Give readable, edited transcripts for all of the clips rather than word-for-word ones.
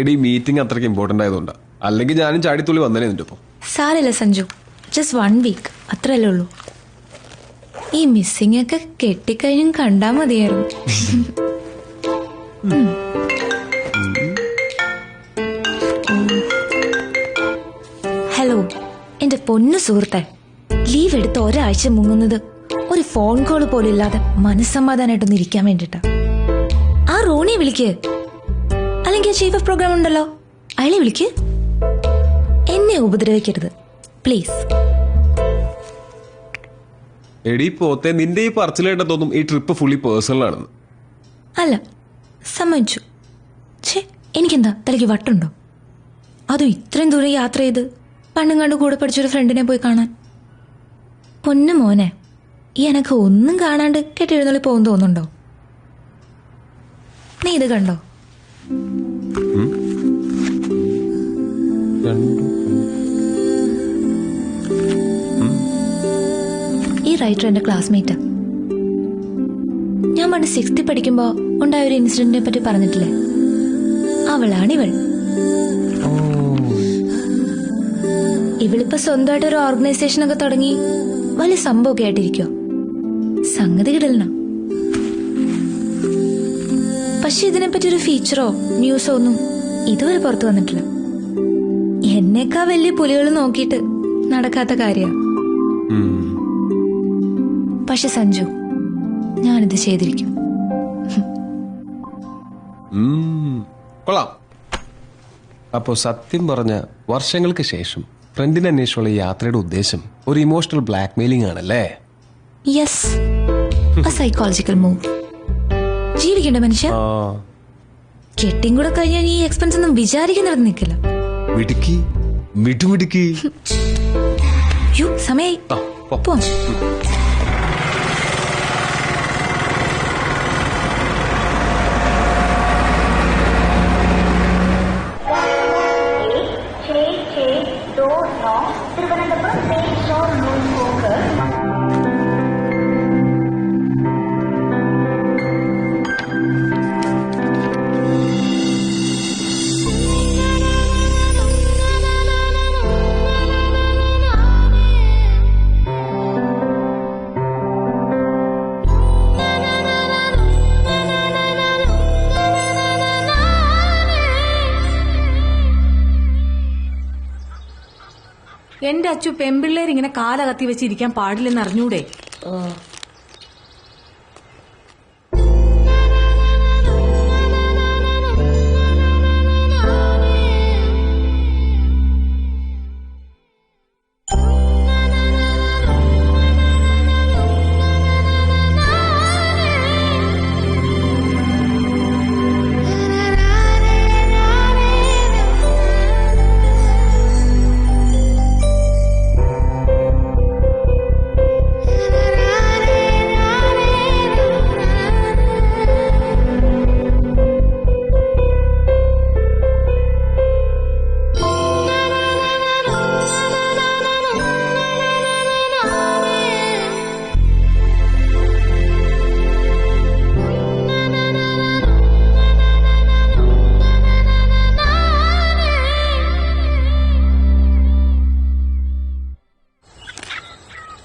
എടി മീറ്റിംഗ് അത്രയ്ക്ക് ഇമ്പോർട്ടന്റ് ആയതുകൊണ്ടാ, അല്ലെങ്കിൽ ഞാനും ചാടിത്തുള്ളി വന്നേ നിന്റെ ഒപ്പം. സാരമില്ല സഞ്ജു, ജസ്റ്റ് 1 വീക്ക് അത്രയല്ലേ ഉള്ളൂ. ഈ മിസ്സിംഗ് ഒക്കെ കെട്ടിക്കഴിഞ്ഞും കണ്ടാ മതിയായിരുന്നു. ഹലോ എന്റെ പൊന്നു സുഹൃത്തെ, ലീവ് എടുത്ത് ഒരാഴ്ച മുങ്ങുന്നത് ഒരു ഫോൺ കോൾ പോലും ഇല്ലാതെ മനസ്സമാധാനായിട്ടൊന്ന് ഇരിക്കാൻ വേണ്ടിട്ടാ. ആ റോണിയെ വിളിക്ക്, അല്ലെങ്കിൽ ചീഫ് ഓഫ് പ്രോഗ്രാം ഉണ്ടല്ലോ അയാളെ വിളിക്ക്. എന്നെ ഉപദ്രവിക്കരുത് പ്ലീസ്. എടി പോത്തെ, നിന്റെ ഈ പറച്ചിലേട്ട തോന്നും ഈ ട്രിപ്പ് ഫുള്ളി പേഴ്സണൽ ആണെന്ന്. അല്ല, സമ്മതിച്ചു. എനിക്കെന്താ തലയ്ക്ക് വട്ടുണ്ടോ? അതും ഇത്രയും ദൂരം യാത്ര ചെയ്ത് പണ്ടും കണ്ട് കൂടെ പഠിച്ചൊരു ഫ്രണ്ടിനെ പോയി കാണാൻ. പൊന്നു മോനെ, ഈ എനക്ക് ഒന്നും കാണാണ്ട് കെട്ടിയെഴുന്നള്ളി പോകുന്നു തോന്നുന്നുണ്ടോ? നീ ഇത് കണ്ടോ? ഈ റൈറ്റർ എന്റെ ക്ലാസ്മേറ്റ്. ഞാൻ പണ്ട് 6th പഠിക്കുമ്പോ ഉണ്ടായ ഒരു ഇൻസിഡന്റിനെ പറ്റി പറഞ്ഞിട്ടില്ലേ, അവളാണിവൾ. ഇവളിപ്പോ സ്വന്തമായിട്ട് ഒരു ഓർഗനൈസേഷൻ ഒക്കെ തുടങ്ങി വലിയ സംഭവമൊക്കെ ആയിട്ടിരിക്കോ. സംഗതി കിടലന. പക്ഷെ ഇതിനെപ്പറ്റി ഒരു ഫീച്ചറോ ന്യൂസോ ഒന്നും ഇതുവരെ പുറത്തു വന്നിട്ടില്ല. എന്നേക്കാ വലിയ പുലികൾ നോക്കിയിട്ട് നടക്കാത്ത കാര്യ. പക്ഷെ സഞ്ജു, ഞാനിത് ചെയ്തിരിക്കും. കൊള്ളാം. അപ്പോ സത്യം പറഞ്ഞ വർഷങ്ങൾക്ക് ശേഷം ഫ്രണ്ടിനെ അന്വേഷിച്ചുള്ള യാത്രയുടെ ഉദ്ദേശം ഒരു ഇമോഷണൽ ബ്ലാക്ക് മെയിലിംഗ് ആണല്ലേ? Yes, psychological move. ജീവിക്കണ്ട മനുഷ്യ. കെട്ടിയും കൂടെ കഴിഞ്ഞാൽ ഈ എക്സ്പെൻസ് ഒന്നും വിചാരിക്കുന്നിടത്ത് നിൽക്കില്ല. മിടുക്കി, മിടുമിടുക്കി. സമയായി പോവാം. എന്റെ അച്ചു, പെമ്പിള്ളേർ ഇങ്ങനെ കാല കത്തി വെച്ചിരിക്കാൻ പാടില്ലെന്ന് അറിഞ്ഞൂടെ?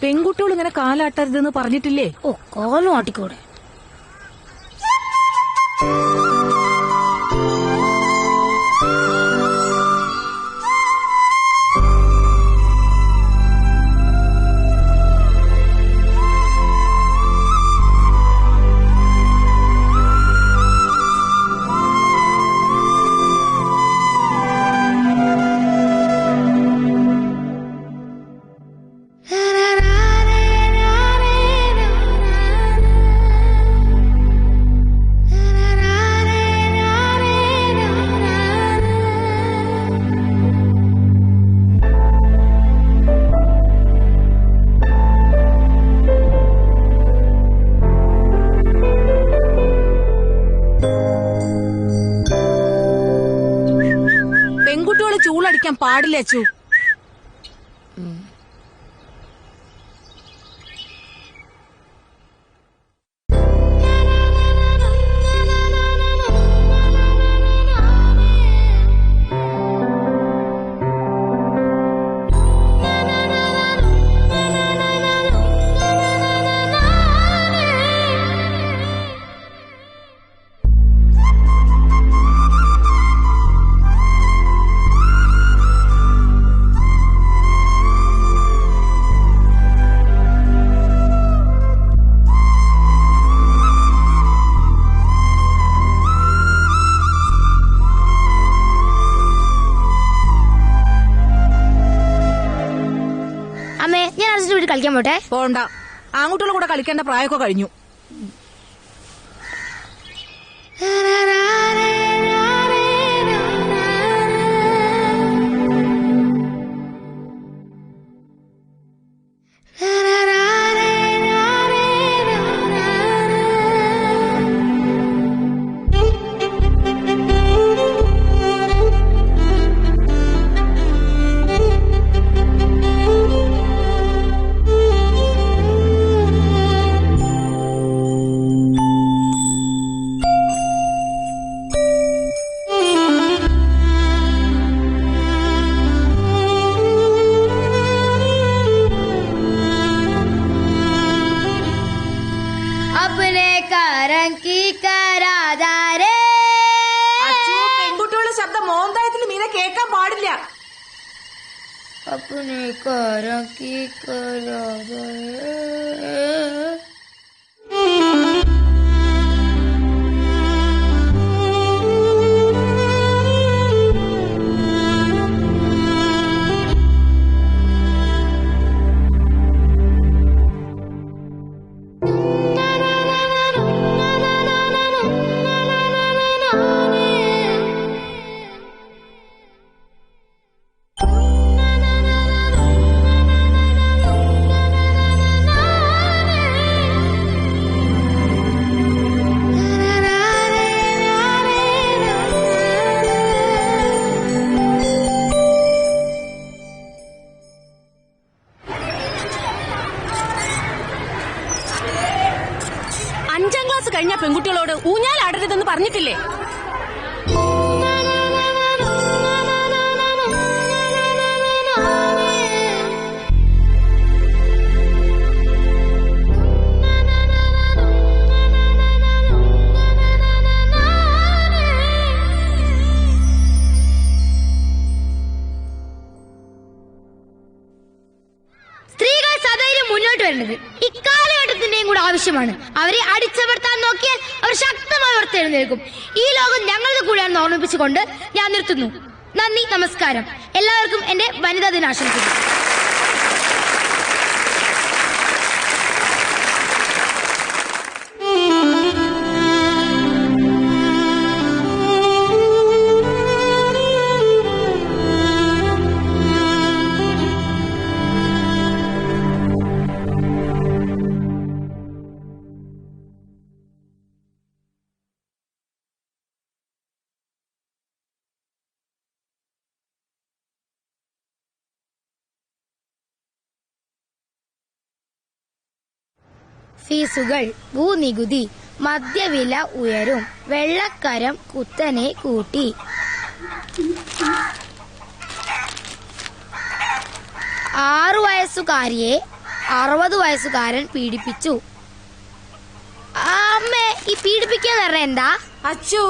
പെൺകുട്ടികൾ ഇങ്ങനെ കാലാട്ടരുതെന്ന് പറഞ്ഞിട്ടില്ലേ? ഓ, കാലും ആട്ടിക്കൂടെ. ചൂളടിക്കാൻ പാടില്ല അച്ചു. പോട്ടെ. പോണ്ട, ആൺകുട്ടികളുടെ കൂടെ കളിക്കേണ്ട പ്രായമൊക്കെ കഴിഞ്ഞു. പെൺകുട്ടികളുടെ ശബ്ദം മോന്തായത്തിൽ മീനെ കേൾക്കാൻ പാടില്ല. കഴിഞ്ഞ പെൺകുട്ടികളോട് ഊഞ്ഞാലാടരുതെന്ന് പറഞ്ഞിട്ടില്ലേ? ഇക്കാലഘട്ടത്തിന്റെയും കൂടെ ആവശ്യമാണ്. അവരെ അടിച്ചമർത്താൻ നോക്കിയാൽ അവർ ശക്തമായി ഉയർത്തെഴുന്നേൽക്കും. ഈ ലോകം ഞങ്ങളുടെ കൂടെയാണെന്ന് ഓർമ്മിപ്പിച്ചുകൊണ്ട് ഞാൻ നിർത്തുന്നു. നന്ദി, നമസ്കാരം. എല്ലാവർക്കും എന്റെ വനിതാ ദിനാശംസകൾ. ഫീസുകൾ, ഭൂനികുതി, മദ്യവില ഉയരും, വെള്ളക്കരം കുത്തനെ കൂട്ടി. 6 വയസ്സുകാരിയെ 60 വയസ്സുകാരൻ പീഡിപ്പിച്ചു. അമ്മേ, ഈ പീഡിപ്പിക്കാന്ന് പറഞ്ഞ എന്താ? അച്ചു,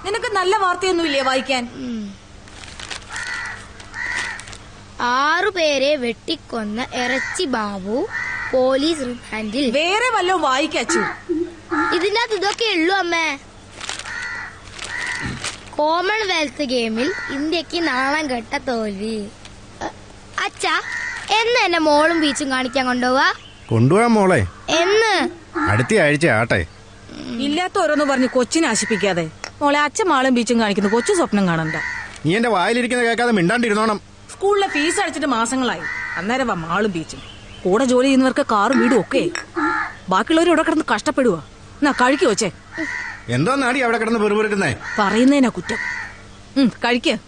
നിനക്ക് നല്ല വാർത്തയൊന്നുമില്ലേ വായിക്കാൻ? 6 പേരെ വെട്ടിക്കൊന്ന ഇറച്ചി ബാബു പോലീസ് റിമാൻഡിൽ. വേറെ വല്ലതും വായിക്കച്ചു. ഇതിനകത്ത് ഇതൊക്കെ ഉള്ളൂ അമ്മേ. കോമൺവെൽത്ത് ഗെയിമിൽ ഇന്ത്യക്ക് നാണം കെട്ട തോൽവി. അച്ഛാ, എന്ന് എന്നെ മോളും ബീച്ചും കാണിക്കാൻ കൊണ്ടുപോവാ മോളെ. എന്ന്? അടുത്ത ആഴ്ച ആട്ടെ. ഇല്ലാത്ത ഓരോന്ന് പറഞ്ഞ് കൊച്ചിനെ ആശിപ്പിക്കാതെ. മോളെ, അച്ഛൻ മാളും ബീച്ചും കാണിക്കുന്നു, കൊച്ചു സ്വപ്നം കാണണ്ട. നീ എന്റെ വായിലിരിക്കുന്ന കേൾക്കാതെ മിണ്ടാണ്ടിരുന്നോണം. സ്കൂളിലെ ഫീസ് അടച്ചിട്ട് മാസങ്ങളായി. അന്നേരം മാളും ബീച്ചും. കൂടെ ജോലി ചെയ്യുന്നവർക്ക് കാറും വീടും ഒക്കെ. ബാക്കിയുള്ളവർ ഇവിടെ കിടന്ന് കഷ്ടപ്പെടുവാ. എന്നാ കഴിക്കു വെച്ചേ. എന്തോ നാടി അവിടെ കിടന്ന് പെറുപെറുക്കുന്നേ? പറയുന്നതിനാ കുറ്റം. കഴിക്ക.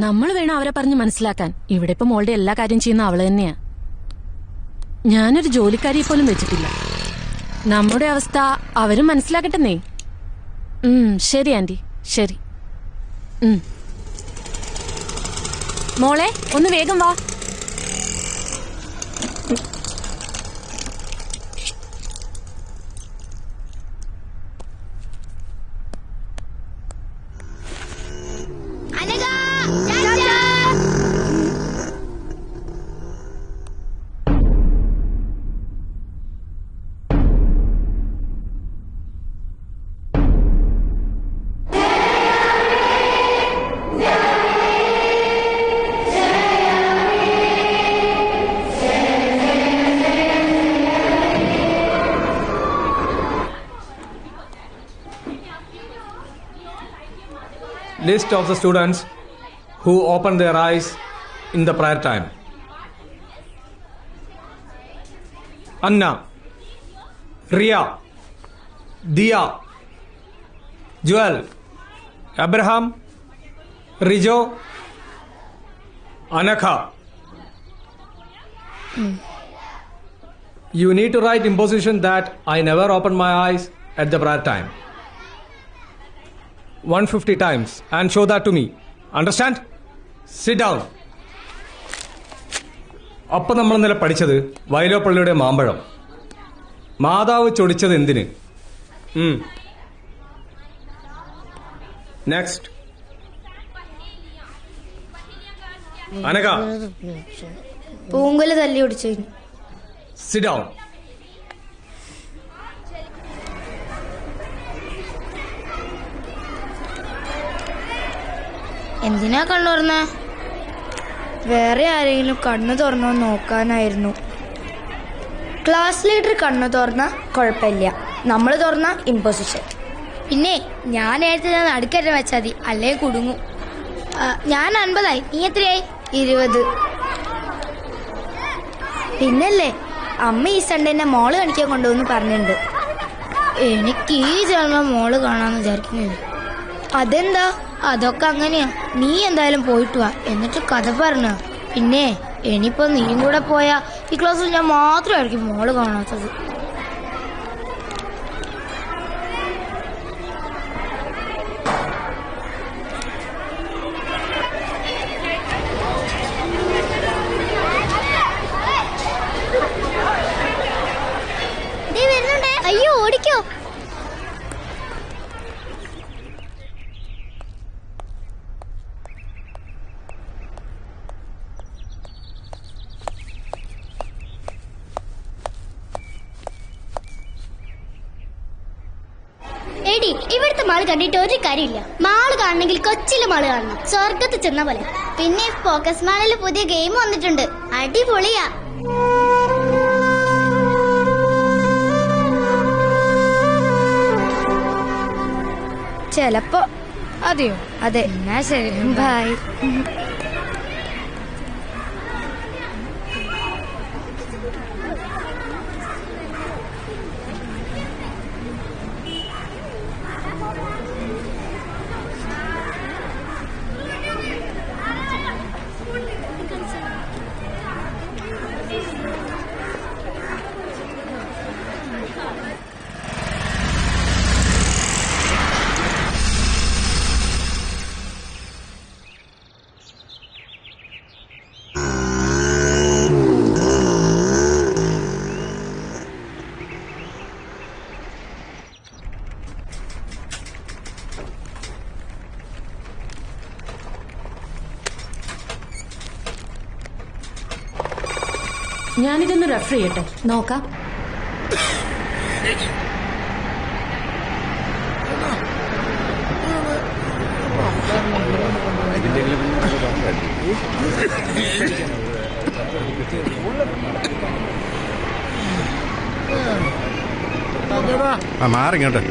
നമ്മൾ വേണം അവരെ പറഞ്ഞ് മനസ്സിലാക്കാൻ. ഇവിടെ ഇപ്പൊ മോളുടെ എല്ലാ കാര്യം ചെയ്യുന്ന അവള് തന്നെയാ. ഞാനൊരു ജോലിക്കാരിയെ പോലും വെച്ചിട്ടില്ല. നമ്മുടെ അവസ്ഥ അവരും മനസ്സിലാക്കട്ടെന്നേ. ശരി ആന്റി, ശരി. മോളെ, ഒന്ന് വേഗം വാ. Anagha, list of the students who opened their eyes in the prayer time. Anna, Ria, Dia, Joel, Abraham, Rijo, Anakha. You need to write imposition that I never opened my eyes at the prayer time. 150 times and show that to me. Understand? Sit down. അപ്പം നമ്മൾ ഇന്നലെ പഠിച്ചത് വൈലോപ്പള്ളിയുടെ മാമ്പഴം. മാതാവ് ചൊടിച്ചത് എന്തിന്? Next. അനക. പൂങ്കുല തല്ലി ഒടിച്ചു. Sit down. എന്തിനാ കണ്ണു തുറന്ന? വേറെ ആരെങ്കിലും കണ്ണു തുറന്നോ നോക്കാനായിരുന്നു. ക്ലാസ് ലീഡർ കണ്ണു തുറന്ന കുഴപ്പമില്ല, നമ്മൾ തുറന്ന ഇമ്പോസിഷൻ. പിന്നെ ഞാൻ നേരത്തെ നടുക്കറ്റം വെച്ചാൽ മതി, അല്ലേ കുടുങ്ങും. ഞാൻ 50 നീ എത്രയായി? 20. പിന്നല്ലേ അമ്മ ഈ സൺഡേ എന്നെ മോള് കാണിക്കാൻ കൊണ്ടുവന്ന് പറഞ്ഞിട്ടുണ്ട്. എനിക്ക് ഈ ജന്മം മോള് കാണാന്ന് വിചാരിക്കുന്നില്ല. അതെന്താ? അതൊക്കെ അങ്ങനെയാ. നീ എന്തായാലും പോയിട്ട് വാ, എന്നിട്ട് കഥ പറഞ്ഞ. പിന്നെ ഇനിയിപ്പോ നീയും കൂടെ പോയാ ഈ ക്ലാസ്സിൽ ഞാൻ മാത്രമായിരിക്കും മോള് കാണാത്തത്. അയ്യോ ഓടിക്കോ. എടി, ഇവിടുത്തെ മാള് കണ്ടിട്ട് ഒരു കാര്യമില്ല. മാള് കാണണമെങ്കിൽ കൊച്ചിയിലെ മാള് കാണണം, സ്വർഗത്ത് ചെന്ന പോലെ. പിന്നെ ഫോക്കസ് മാളിൽ പുതിയ ഗെയിം വന്നിട്ടുണ്ട്, അടിപൊളിയാ. ചെലപ്പോ. അതെയോ? അതെ. എന്നാ ശരി, ബൈ. ഞാനിതൊന്ന് റെഫർ ചെയ്യട്ടെ, നോക്കാം. മാറിങ്ങോട്ട്.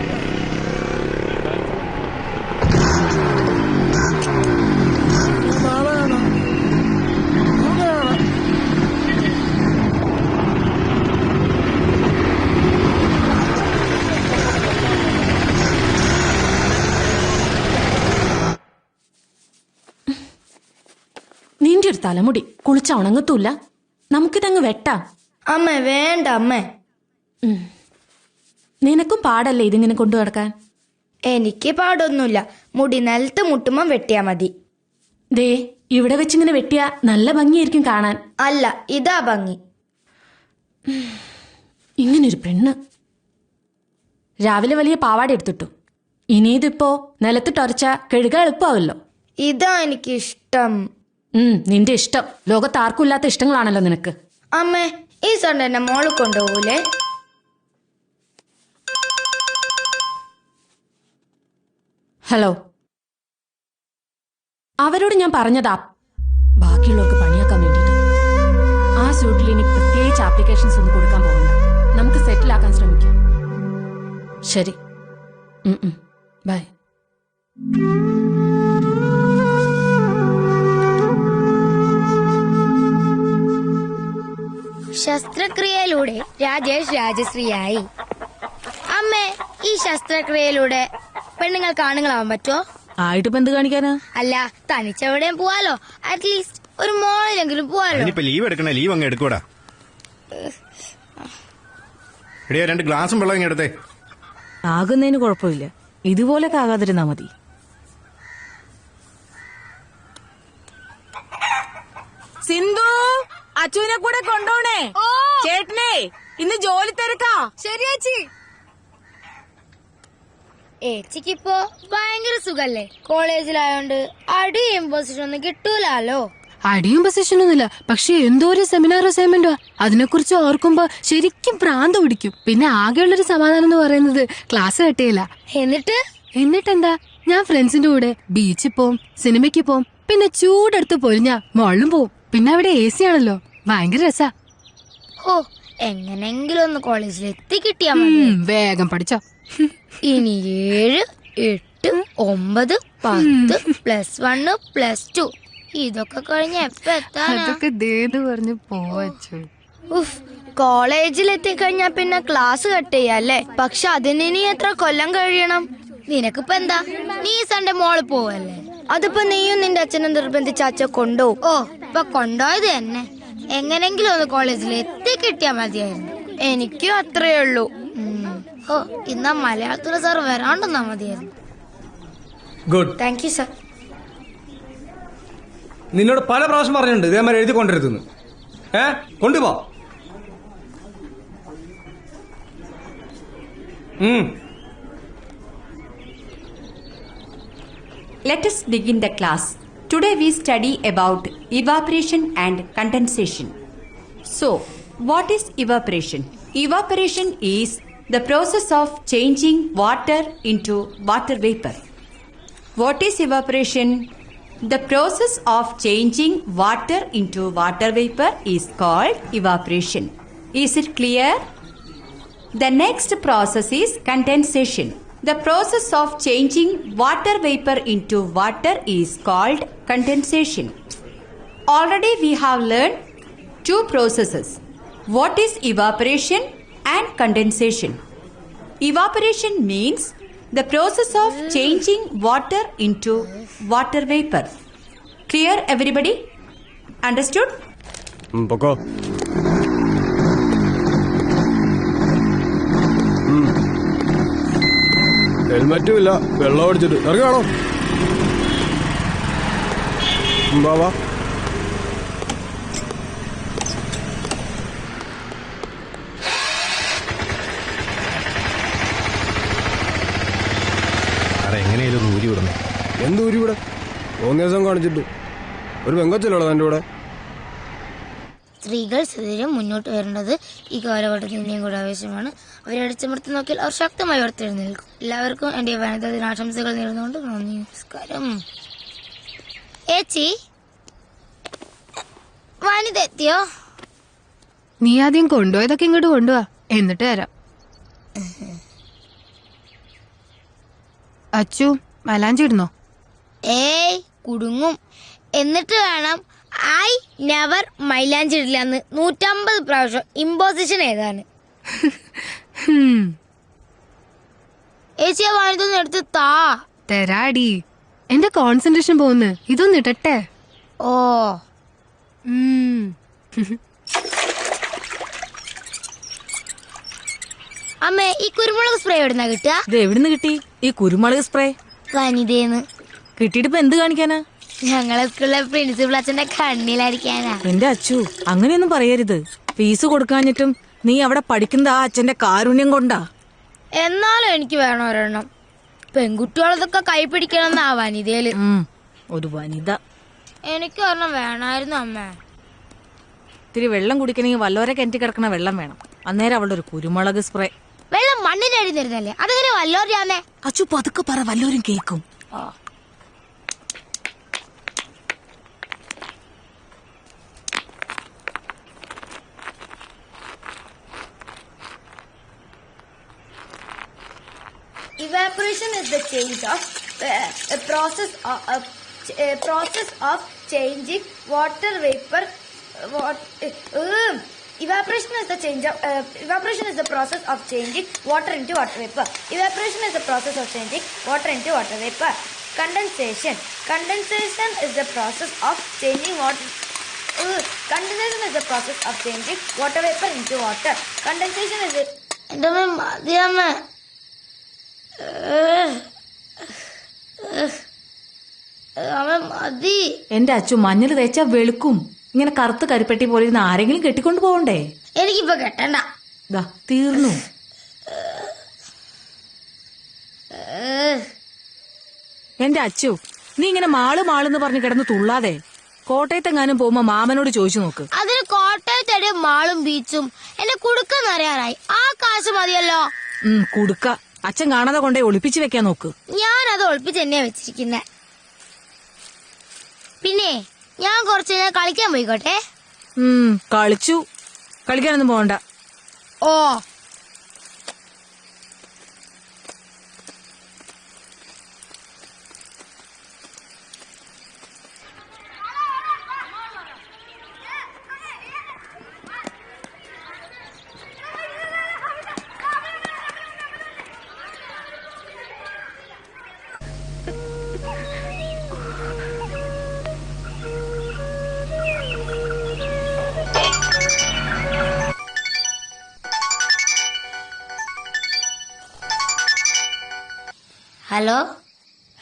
നിന്റെ ഒരു തലമുടി കുളിച്ച ഉണങ്ങത്തൂല്ല, നമുക്കിതങ്ങ് വെട്ടാം. അമ്മ വേണ്ട അമ്മേ. നിനക്കും പാടല്ലേ ഇതിങ്ങനെ കൊണ്ടു നടക്കാൻ? എനിക്ക് പാടൊന്നുമില്ല, മുടി നിലത്ത് മുട്ടുമ്പം വെട്ടിയാ മതി. ദേ, ഇവിടെ വെച്ചിങ്ങനെ വെട്ടിയാ നല്ല ഭംഗിയായിരിക്കും കാണാൻ. അല്ല, ഇതാ ഭംഗി. ഇങ്ങനൊരു പെണ്ണ്. രാവിലെ വലിയ പാവാട എടുത്തിട്ടു, ഇനി ഇതിപ്പോ നിലത്തിട്ടൊരച്ച കഴുകാൻ എളുപ്പമാവല്ലോ. ഇതാ എനിക്കിഷ്ടം. നിന്റെ ഇഷ്ടം. ലോകത്ത് ആർക്കും ഇല്ലാത്ത ഇഷ്ടങ്ങളാണല്ലോ നിനക്ക്. അമ്മേ, ഈ സൺഡേ എന്നെ മോള് കൊണ്ടുപോകൂലേ? ഹലോ, അവരോട് ഞാൻ പറഞ്ഞതാ ബാക്കിയുള്ളവർക്ക് പണിയാക്കാൻ വേണ്ടിയിട്ട്. ആ സ്യൂട്ടിൽ ഇനി പ്രത്യേകിച്ച് ആപ്ലിക്കേഷൻസ് ഒന്നും കൊടുക്കാൻ പോകണ്ട, നമുക്ക് സെറ്റിൽ ആക്കാൻ ശ്രമിക്കാം. ശരി, ബൈ. ശസ്ത്രക്രിയയിലൂടെ രാജേഷ് രാജശ്രീയായി. അമ്മേ, ഈ ശസ്ത്രക്രിയയിലൂടെ പെണ്ണുങ്ങൾക്ക് ആണുങ്ങളാവാൻ പറ്റുമോ? ആയിട്ട് എന്ത് കാണിക്കാനാ? അല്ല, തനിച്ചെവിടെയും പോവാലോ, അറ്റ്ലീസ്റ്റ് ഒരു മോളിലെങ്കിലും പോവാലോ. ഇനിയിപ്പോ ലീവ് എടുക്കണേ, ലീവ് അങ്ങ് എടുക്കൂടാ. എടിയാ 2 ഗ്ലാസും വെള്ളം ഇങ്ങ് എടുത്തേ. ആകുന്നതിന് കുഴപ്പമില്ല, ഇതുപോലൊക്കെ ആകാതിരുന്നാ മതി. സിന്ധു, അച്ചുവിനെ കൂടെ കൊണ്ടോണേ. ചേട്ടനെ ഇന്ന് ജോലി തിരക്കാ. ശരിയാച്ചി. ഏച്ചിക്കിപ്പോ ഭയങ്കര സുഖല്ലേ, കോളേജിലായോണ്ട് അടിയും പൊസിഷൻ ഒന്നും കിട്ടൂലോ. അടിയും പൊസിഷനൊന്നുമില്ല, പക്ഷെ എന്തോ ഒരു സെമിനാർ അസൈൻമെന്റോ, അതിനെക്കുറിച്ച് ഓർക്കുമ്പോ ശരിക്കും പ്രാന്ത് പിടിക്കും. പിന്നെ ആകെയുള്ളൊരു സമാധാനം എന്ന് പറയുന്നത് ക്ലാസ് കട്ടിയില്ല. എന്നിട്ടെന്താ, ഞാൻ ഫ്രണ്ട്സിന്റെ കൂടെ ബീച്ചിൽ പോവും, സിനിമയ്ക്ക് പോവും, പിന്നെ ചൂടെടുത്ത് പൊരിഞ്ഞ മോളിലും പോവും. പിന്നെ അവിടെ AC ആണല്ലോ, ഭയങ്കര രസാ. ഓ, എങ്ങനെങ്കിലും ഒന്ന് കോളേജിൽ എത്തി കിട്ടിയാ മതി. വേഗം പഠിച്ചോ. ഇനി 7, 8, 9, 10 +1 +2 ഇതൊക്കെ കഴിഞ്ഞ എപ്പ എത്താനാ? അതൊക്കെ ദേന്ന് പറഞ്ഞു പോവച്ചു. കോളേജിൽ എത്തിക്കഴിഞ്ഞാ പിന്നെ ക്ലാസ് കട്ട് ചെയ്യാല്ലേ. പക്ഷെ അതിന് ഇനി എത്ര കൊല്ലം കഴിയണം? നിനക്കിപ്പോ എന്താ, നീ സൺഡേ മോള് പോവല്ലേ? അതിപ്പോ നീയും നിന്റെ അച്ഛനും നിർബന്ധിച്ച അച്ഛൻ കൊണ്ടുപോകും. ഓ, ഇപ്പൊ കൊണ്ടുപോയത് തന്നെ. എങ്ങനെങ്കിലും ഒന്ന് കോളേജിൽ എത്തിക്കിട്ടിയാ മതിയായിരുന്നു. എനിക്കും അത്രേ ഉള്ളൂ. ഓ, ഇന്നാ മലയാളത്തിലെ സാർ വരാണ്ടെന്നാ മതിയായിരുന്നു. ഗുഡ്. Thank you sir. നിന്നോട് പല പ്രാവശ്യം പറഞ്ഞിട്ടുണ്ട് ഇതേമാതിരി എഴുതി കൊണ്ടിരുത്തുന്നു. കൊണ്ടുപോ. Let us begin the class. Today we study about evaporation and condensation. So, what is evaporation? Evaporation is the process of changing water into water vapor. What is evaporation? The process of changing water into water vapor is called evaporation. Is it clear? The next process is condensation. The process of changing water vapor into water is called condensation. Already we have learned 2 processes. What is evaporation and condensation? Evaporation means the process of changing water into water vapor. Clear everybody? Understood? പൊക്കോ. ഹെൽമറ്റും ഇല്ല, വെള്ളം അടിച്ചിട്ട് ഇറങ്ങാണോ? വാ. എങ്ങനെയാലും ഊരി വിടണം. എന്ത് ഊരി ഇവിടെ? 3 ദിവസം കാണിച്ചിട്ട് ഒരു പെങ്കൊച്ചല്ലോ തൻ്റെ കൂടെ. സ്ത്രീകൾ സ്ഥിരം മുന്നോട്ട് വരേണ്ടത് ഈ കാലഘട്ടത്തിന്റെയും കൂടെ ആവശ്യമാണ്. അവരെ അടിച്ചമർത്തി നോക്കിയാൽ അവർ ശക്തമായി ഉയർത്തെഴുന്നേൽക്കും. എല്ലാവർക്കും എന്റെ വനിതാ ദിനാശംസകൾ നേർന്നുകൊണ്ട് നന്ദി, നമസ്കാരം. ഏച്ചി, വനിത എത്തിയോ? നീ ആദ്യം കൊണ്ടുപോയതൊക്കെ ഇങ്ങോട്ട് കൊണ്ടുപോവാ, എന്നിട്ട് തരാം. അച്ചു, മലാഞ്ചി ഇടുന്നോ? ഏയ്, കുടുങ്ങും. എന്നിട്ട് വേണം ഐ നെവർ മൈലാഞ്ചി ഇടില്ലെന്ന് 150 പ്രാവശ്യം ഇമ്പോസിഷൻ ഏതാണ്? ഏച്ചിയെ വാങ്ങിതൊന്ന് എടുത്ത് താ. തരാടി, എന്റെ കോൺസെൻട്രേഷൻ പോകുന്നു. ഇതൊന്ന് ഇടട്ടെ. ഓ, അമ്മേ, ഈ കുരുമുളക് സ്പ്രേ എവിടുന്നാ കിട്ടുക? ഇത് എവിടുന്ന് കിട്ടി ഈ കുരുമുളക് സ്പ്രേ? വനിതേന്ന്. കിട്ടിയിട്ട് ഇപ്പൊ എന്ത് കാണിക്കാനാ? ഞങ്ങളെ സ്കൂളിലെ പ്രിൻസിപ്പൾ അച്ഛന്റെ കണ്ണിലായിരിക്കാനാ. എന്റെ അച്ചു, അങ്ങനെയൊന്നും പറയരുത്. ഫീസ് കൊടുക്കാഞ്ഞിട്ടും നീ അവിടെ പഠിക്കുന്ന ആ അച്ഛന്റെ കാരുണ്യം കൊണ്ടാ. എന്നാലും എനിക്ക് വേണം ഒരെണ്ണം. പെൺകുട്ടികളതൊക്കെ കൈ പിടിക്കണമെന്നാ വനിതയില്. ഒരു വനിത. എനിക്ക് ഒരെണ്ണം വേണമായിരുന്നു അമ്മ. ഇത്തിരി വെള്ളം കുടിക്കണമെങ്കിൽ വല്ലോരെ കിണറ്റി കിടക്കണ വെള്ളം വേണം. അന്നേരം അവളുടെ ഒരു കുരുമുളക് സ്പ്രേ. വെള്ളം മണ്ണിന് അടിഞ്ഞിരുന്നല്ലേ, അതെങ്ങനെ വല്ലോരാന്നേ? അച്ചു പതുക്കെ പറ, വല്ലോരും കേക്കും. Evaporation is the change of process of changing water vapor Evaporation is the evaporation is the process of changing water into water vapor. Evaporation is the process of changing water into water vapor. Condensation is the process of changing water. Condensation is the process of changing water vapor into water. Condensation is the. എന്റെ അച്ചു മഞ്ഞൾ തേച്ചാ വെളുക്കും. ഇങ്ങനെ കറുത്ത് കരിപ്പെട്ടി പോലെ ഇരുന്ന് ആരെങ്കിലും കെട്ടിക്കൊണ്ട് പോകണ്ടേ? എനിക്കിപ്പോ കെട്ടണ്ട. ദാ തീർന്നു. എന്റെ അച്ചു, നീ ഇങ്ങനെ മാളെന്ന് പറഞ്ഞ് കിടന്ന് തുള്ളാതെ കോട്ടയത്തെങ്ങാനും പോകുമ്പോ മാമനോട് ചോദിച്ചു നോക്ക്. അതിന് കോട്ടയത്തടി മാളും ബീച്ചും എന്നെ കുടുക്കെന്നറിയാറായി. ആ കാശ് മതിയല്ലോ. കുടുക്ക അച്ഛൻ കാണാതെ കൊണ്ടേ ഒളിപ്പിച്ചു വെക്കാൻ നോക്ക്. ഞാനത് ഒളിപ്പിച്ച് തന്നെയാ വെച്ചിരിക്കുന്നെ. പിന്നെ ഞാൻ കുറച്ച് നേരം കളിക്കാൻ പോയിക്കോട്ടെ. കളിച്ചു. കളിക്കാനൊന്നും പോകണ്ട. ഓ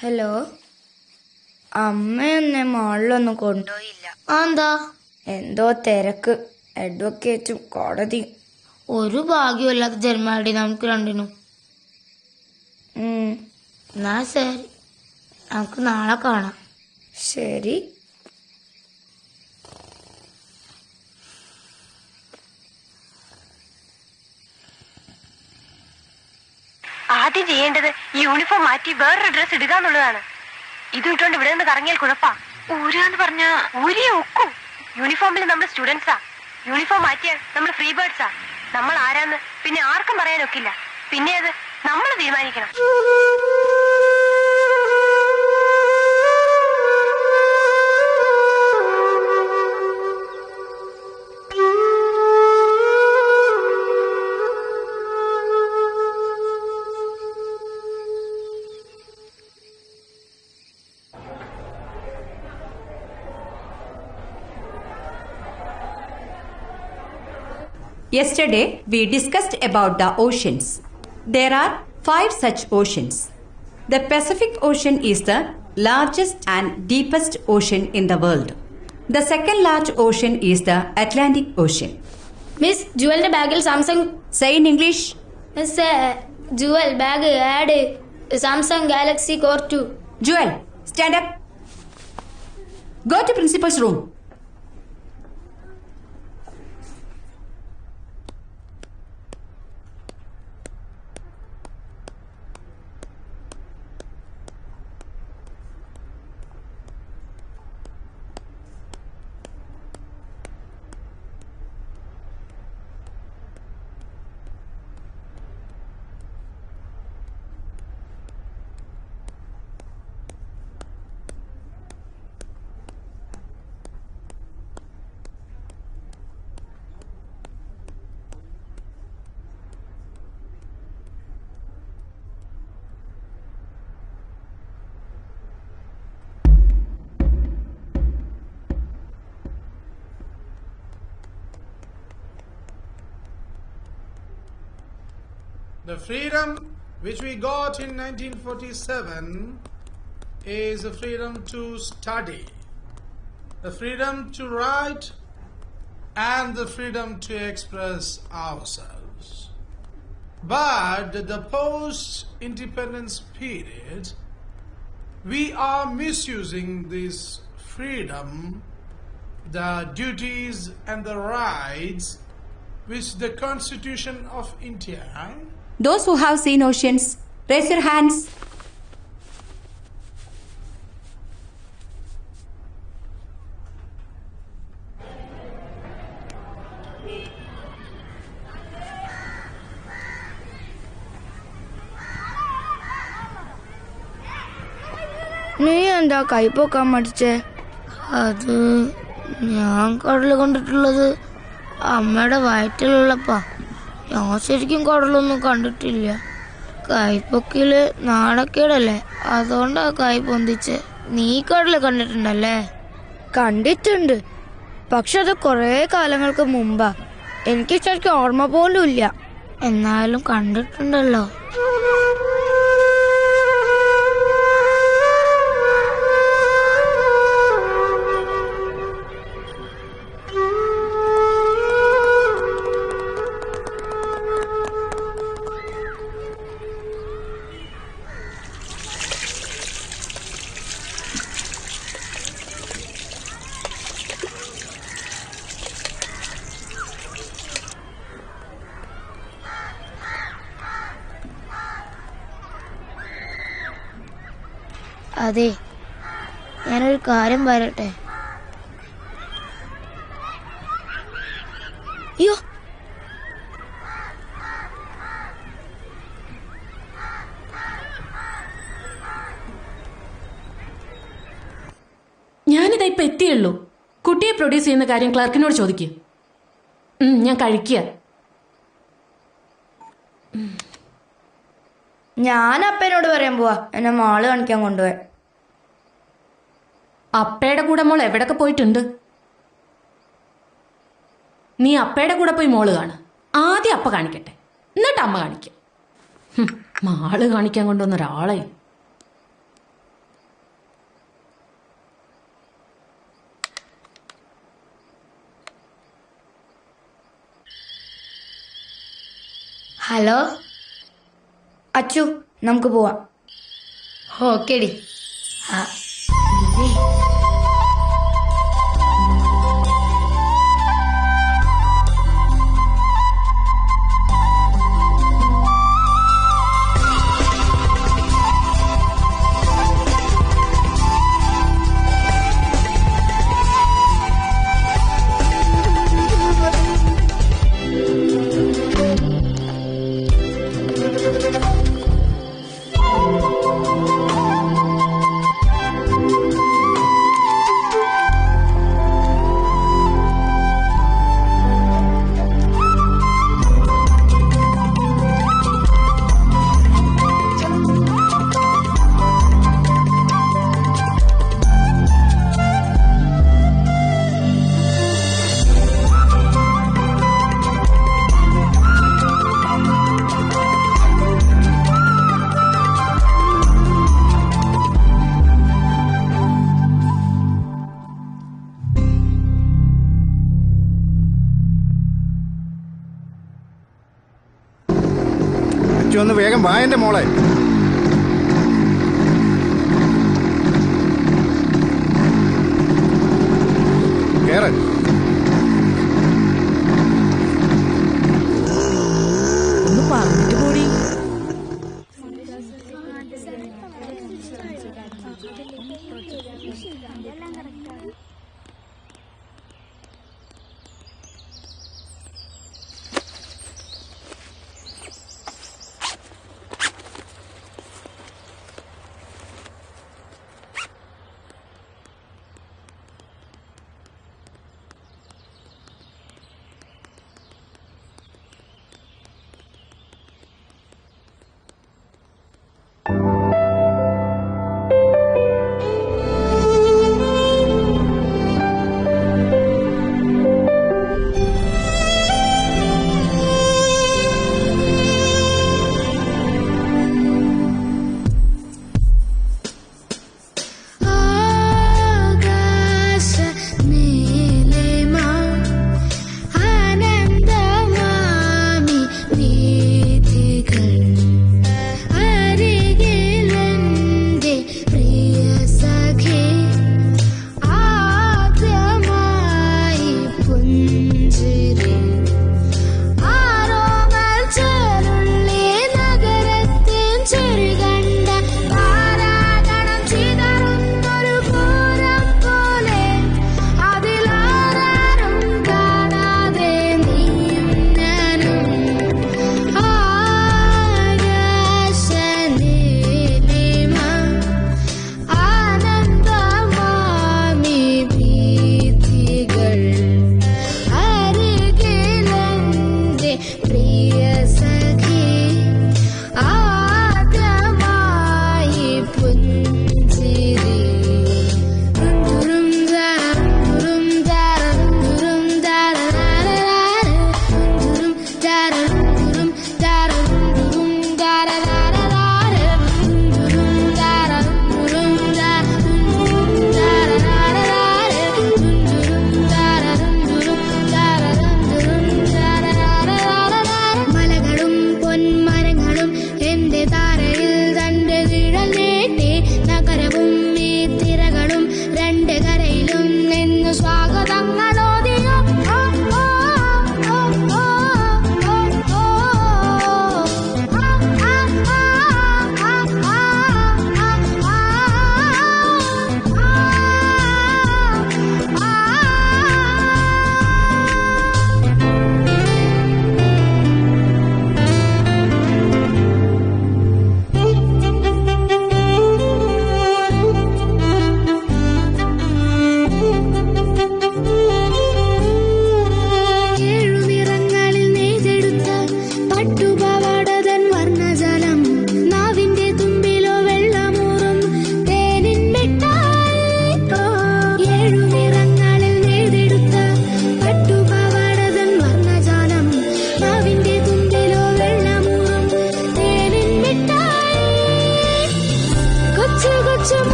ഹലോ അമ്മ എന്നെ മാളിലൊന്നും കൊണ്ടുപോയില്ല. എന്താ? എന്തോ തിരക്ക്, അഡ്വക്കേറ്റും കോടതിയും. ഒരു ഭാഗ്യമില്ലാത്ത ജന്മാടി നമുക്ക് രണ്ടിനും. എന്നാ ശരി, നമുക്ക് നാളെ കാണാം. ശരി. ആദ്യം ചെയ്യേണ്ടത് ഈ യൂണിഫോം മാറ്റി വേറൊരു ഡ്രസ് ഇടുക എന്നുള്ളതാണ്. ഇത് ഇട്ടുകൊണ്ട് ഇവിടെ നിന്ന് കറങ്ങിയാൽ കുഴപ്പാ. ഊരാന്ന് പറഞ്ഞാ ഊരിയെ ഒക്കും. യൂണിഫോമിൽ നമ്മൾ സ്റ്റുഡൻസാ. യൂണിഫോം മാറ്റിയാൽ നമ്മൾ ഫ്രീ ബേർഡ്സാ. നമ്മൾ ആരാന്ന് പിന്നെ ആർക്കും പറയാനൊക്കില്ല. പിന്നെ അത് നമ്മൾ തീരുമാനിക്കണം. Yesterday, we discussed about the oceans. There are 5 such oceans. The Pacific Ocean is the largest and deepest ocean in the world. The second large ocean is the Atlantic Ocean. Miss, jewel bag Samsung. Say in English. Miss, jewel bag add Samsung Galaxy Core 2. Jewel, stand up. Go to principal's room. The freedom which we got in 1947 is the freedom to study, the freedom to write, and the freedom to express ourselves. But the post-independence period, we are misusing this freedom, the duties and the rights which the Constitution of India. Those who have seen oceans, raise your hands. നീ എന്താ കൈപ്പൊക്കാൻ മടിച്ചേ? അത് ഞാൻ കടല് കണ്ടിട്ടുള്ളത് അമ്മയുടെ വയറ്റിലുള്ളപ്പാ. ഞാൻ ശരിക്കും കടലൊന്നും കണ്ടിട്ടില്ല. കൈപ്പൊക്കില് നാണക്കേടല്ലേ, അതുകൊണ്ടാ കൈ പൊന്തിച്ച്. നീ കടല് കണ്ടിട്ടുണ്ടല്ലേ? കണ്ടിട്ടുണ്ട്, പക്ഷെ അത് കുറേ കാലങ്ങൾക്ക് മുമ്പാ. എനിക്ക് ശരിക്കും ഓർമ്മ പോലും ഇല്ല. എന്നാലും കണ്ടിട്ടുണ്ടല്ലോ. അതെ, ഞാനൊരു കാര്യം പറയട്ടെ. അയ്യോ, ഞാനിതാ ഇപ്പൊ എത്തിയുള്ളൂ. കുട്ടിയെ പ്രൊഡ്യൂസ് ചെയ്യുന്ന കാര്യം ക്ലർക്കിനോട് ചോദിക്കുക. ഞാൻ കഴിക്കുക. ഞാൻ അപ്പനോട് പറയാൻ പോവാ എന്നെ മാള് കാണിക്കാൻ കൊണ്ടുപോയി. അപ്പയുടെ കൂടെ മോൾ എവിടൊക്കെ പോയിട്ടുണ്ട്? നീ അപ്പയുടെ കൂടെ പോയി മോള് കാണ്. ആദ്യം അപ്പ കാണിക്കട്ടെ, എന്നിട്ട് അമ്മ കാണിക്കാം. മാള് കാണിക്കാൻ കൊണ്ടുവന്ന ഒരാളെ. ഹലോ അച്ചു, നമുക്ക് പോവാം. ഓക്കേടി. ഒന്ന് വേഗം വാ എന്റെ മോളെ. കേറ്. ഒന്ന് പറഞ്ഞിട്ട് കൂടി.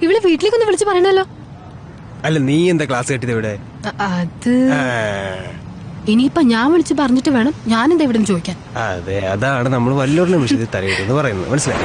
ഇവള് വീട്ടിലേക്കൊന്ന് വിളിച്ച് പറയണല്ലോ. അല്ല നീ എന്താ ക്ലാസ് കേട്ടത് ഇവിടെ? അത് ഇനിയിപ്പൊ ഞാൻ വിളിച്ച് പറഞ്ഞിട്ട് വേണം ഞാനെന്താ ഇവിടെ ചോദിക്കാൻ. അതെ, അതാണ് നമ്മൾ വല്ലവരുടെ വിഷയത്തിൽ തലയിട്ടെന്ന് പറയുന്നത്, മനസ്സിലായി?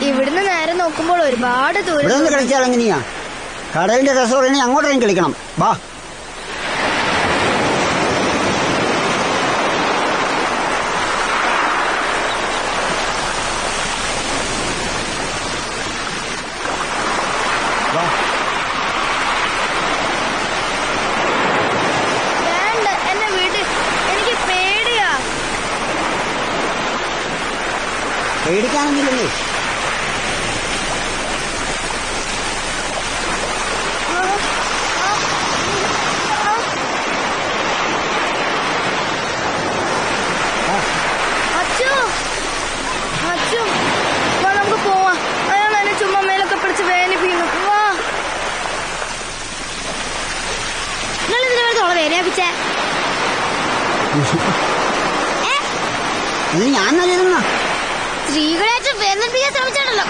ഇവിടുന്ന് നേരെ നോക്കുമ്പോൾ ഒരുപാട് ഇവിടെ ദൂരം നിന്ന് കളിച്ചാൽ എങ്ങനെയാ? കടലിന്റെ രസമാണെങ്കിൽ അങ്ങോട്ടേക്കും കളിക്കണം. വാ. വേണ്ട, എന്നെ വീട്. എനിക്ക് പേടിയാ. പേടിക്കാനൊന്നുമില്ലല്ലേ? അച്ചു, അച്ചു, വാ നമുക്ക് പോവാം. അയാൾ എന്നെ ചുമ്മാ മേലൊക്കെ പിടിച്ച് വേദനിപ്പിക്കുന്നു. വാ. നിങ്ങൾ ഇതിനെ തോളെ വേദനിപ്പിച്ചേ? ഇത് ഞാൻ നല്ലതെന്നാ. സ്ത്രീകളായിട്ട് വേദനിപ്പിക്കാൻ ശ്രമിച്ചിട്ടല്ലോ.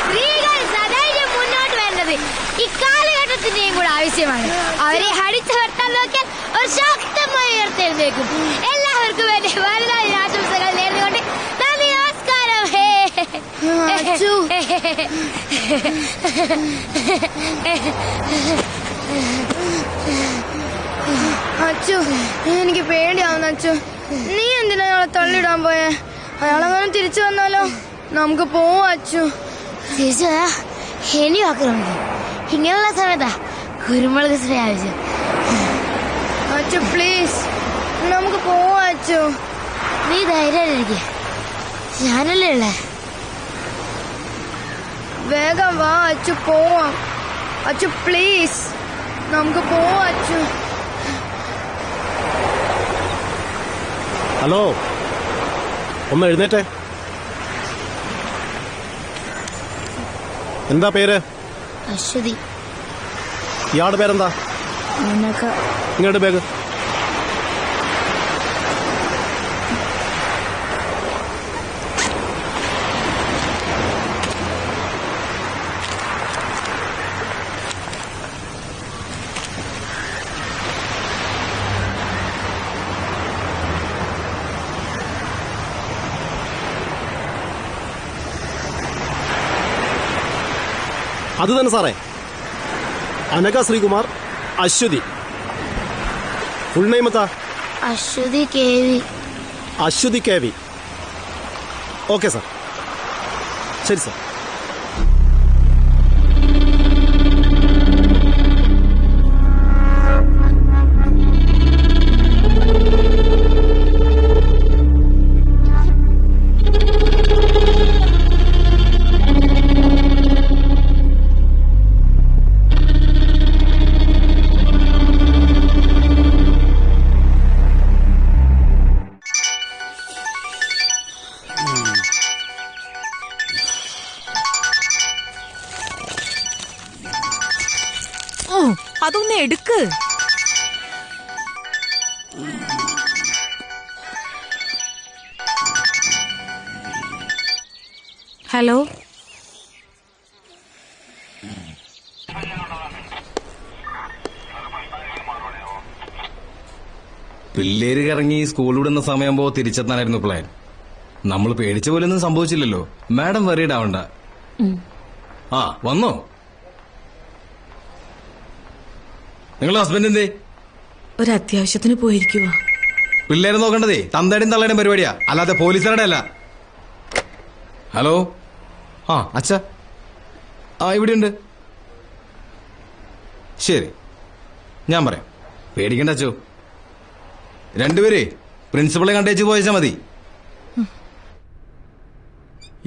സ്ത്രീകൾ സദൈര്യം മുന്നോട്ട് വേണ്ടത് ഈ കാലഘട്ടത്തിന്റെയും കൂടെ ആവശ്യമാണ്. അവരെ അടിച്ചമർത്താൻ നോക്കിയാൽ ഒരു ശക്തമായി ഉയർത്തെഴുന്നേക്കും. എല്ലാവർക്കും വേണ്ടി വലുതായ ആശംസകൾ നേർന്നുകൊണ്ട് നന്ദി, നമസ്കാരം. അച്ചു, എനിക്ക് പേടിയാവുന്നു. അച്ചു, നീ എന്തിനാ അയാളെ തള്ളിയിടാൻ പോയേ? അയാളെങ്ങനെ തിരിച്ചു വന്നാലോ? നമുക്ക് പോവാ അച്ചു. തിരിച്ചു ഇനി ആക്രമിക്കും. ഇങ്ങനെയുള്ള സമയത്താ കുരുമുളക് സ്പ്രേ ആവശ്യം. അച്ചു പ്ലീസ്, നമുക്ക് പോവാ അച്ചു. നീ ധൈര്യമായിരിക്കെ, ഞാനല്ലേ ഉള്ളേ. വേഗം വാ അച്ചു, പോവാം. അച്ചു പ്ലീസ്, നമുക്ക് പോവാ അച്ചു. ഹലോ, ഒന്ന് എഴുന്നേറ്റേ. എന്താ പേര്? അശ്വതി. ഇയാളുടെ പേരെന്താ? ഇങ്ങോട്ട് ബാഗ്. അത് തന്നെ സാറേ, അനഘ ശ്രീകുമാർ, അശ്വതി. ഫുൾ നെയിം എത്താ? Aswathy K V. Aswathy K V. Okay sir, ശരി സാർ. അതൊന്ന് എടുക്ക്. ഹലോ, പിള്ളേര് കറങ്ങി സ്കൂൾ വിടുന്ന സമയമാകുമ്പോ തിരിച്ചെത്താനായിരുന്നു പ്ലാൻ. നമ്മൾ പേടിച്ച പോലൊന്നും സംഭവിച്ചില്ലല്ലോ. മാഡം വറീഡ് ആവണ്ട. ആ വന്നോ? നിങ്ങളുടെ ഹസ്ബൻഡ് എന്തേ? ഒരു അത്യാവശ്യത്തിന് പോയിരിക്കുവാ. പിള്ളേരെ നോക്കേണ്ടതേ തന്തയുടെയും തള്ളയുടെയും പരിപാടിയാ, അല്ലാതെ പോലീസുകാരുടെ അല്ല. ഹലോ, ആ അച്ഛ, ആ ഇവിടെയുണ്ട്. ശരി, ഞാൻ പറയാം. പേടിക്കണ്ട അച്ചോ. രണ്ടുപേരെ പ്രിൻസിപ്പളെ കണ്ടേച്ച് പോയച്ചാ മതി.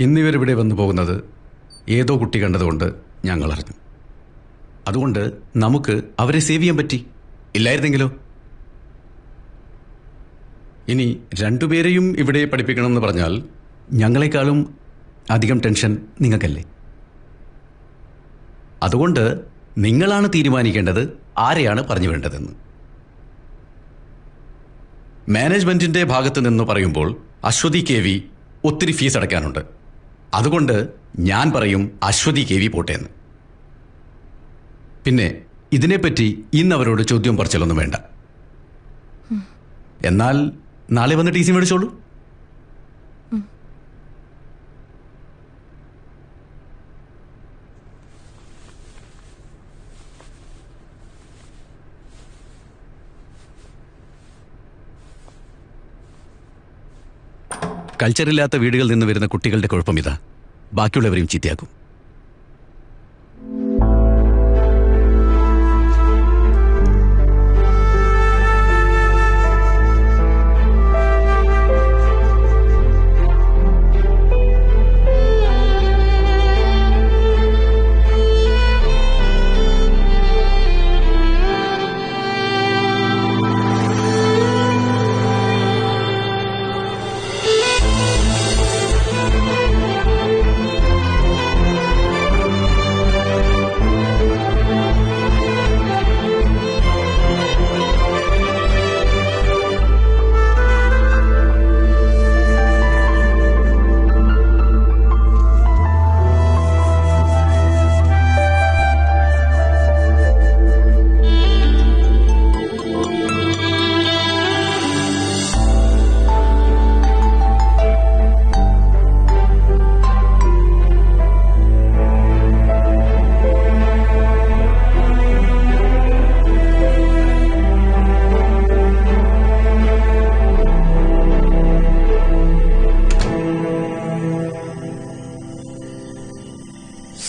ഇന്നിവരിവിടെ വന്നു പോകുന്നത് ഏതോ കുട്ടി കണ്ടതുകൊണ്ട് ഞങ്ങൾ അറിഞ്ഞു. അതുകൊണ്ട് നമുക്ക് അവരെ സേവ് ചെയ്യാൻ പറ്റി. ഇല്ലായിരുന്നെങ്കിലോ? ഇനി രണ്ടുപേരെയും ഇവിടെ പഠിപ്പിക്കണമെന്ന് പറഞ്ഞാൽ ഞങ്ങളെക്കാളും അധികം ടെൻഷൻ നിങ്ങൾക്കല്ലേ? അതുകൊണ്ട് നിങ്ങളാണ് തീരുമാനിക്കേണ്ടത് ആരെയാണ് പറഞ്ഞു വേണ്ടതെന്ന്. മാനേജ്മെന്റിന്റെ ഭാഗത്ത് നിന്ന് പറയുമ്പോൾ അശ്വതി കെ വി ഒത്തിരി ഫീസ് അടയ്ക്കാനുണ്ട്. അതുകൊണ്ട് ഞാൻ പറയും അശ്വതി കെ വി പോട്ടേന്ന്. പിന്നെ ഇതിനെപ്പറ്റി ഇന്ന് അവരോട് ചോദ്യം പറച്ചിലൊന്നും വേണ്ട. എന്നാൽ നാളെ വന്ന് ടി സി മേടിച്ചോളൂ. കൾച്ചറില്ലാത്ത വീടുകളിൽ നിന്ന് വരുന്ന കുട്ടികളുടെ കുഴപ്പം ഇതാ, ബാക്കിയുള്ളവരെയും ചീത്തയാക്കും.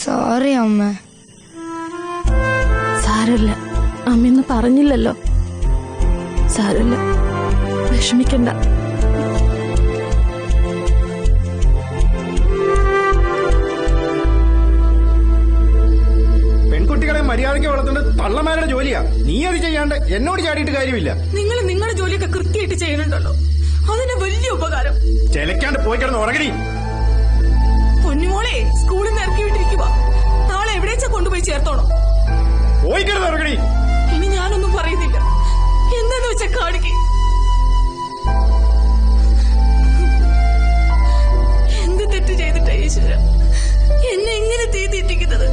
സോറി അമ്മ. സാരമില്ല, അമ്മയൊന്നും പറഞ്ഞില്ലല്ലോ. സാരമില്ല, വിഷമിക്കണ്ട. പെൺകുട്ടികളെ മര്യാദയ്ക്ക് വളർത്തേണ്ടത് തള്ളമാരുടെ ജോലിയാ. നീ അത് ചെയ്യാണ്ട് എന്നോട് ചാടിയിട്ട് കാര്യമില്ല. നിങ്ങൾ നിങ്ങളുടെ ജോലിയൊക്കെ കൃത്യമായിട്ട് ചെയ്യുന്നുണ്ടല്ലോ, അതിന് വലിയ ഉപകാരം. ചെലക്കാണ്ട് പോയി കിടന്ന് ഉറങ്ങടി. പൊന്നുമോളെ സ്കൂളിൽ നിന്ന് ഇറക്കി വിട്ടിരിക്കുക. നാളെ എവിടേച്ചാ കൊണ്ടുപോയി ചേർത്തോണം. പോയി കിടന്ന് ഉറങ്ങടി. ഇനി ഞാനൊന്നും പറയുന്നില്ല, എന്താന്ന് വെച്ചാ കാണിക്ക്. എന്ത് തെറ്റ് ചെയ്തിട്ടാ ഈശ്വര എന്നെ എങ്ങനെ തീറ്റിക്കുന്നത്?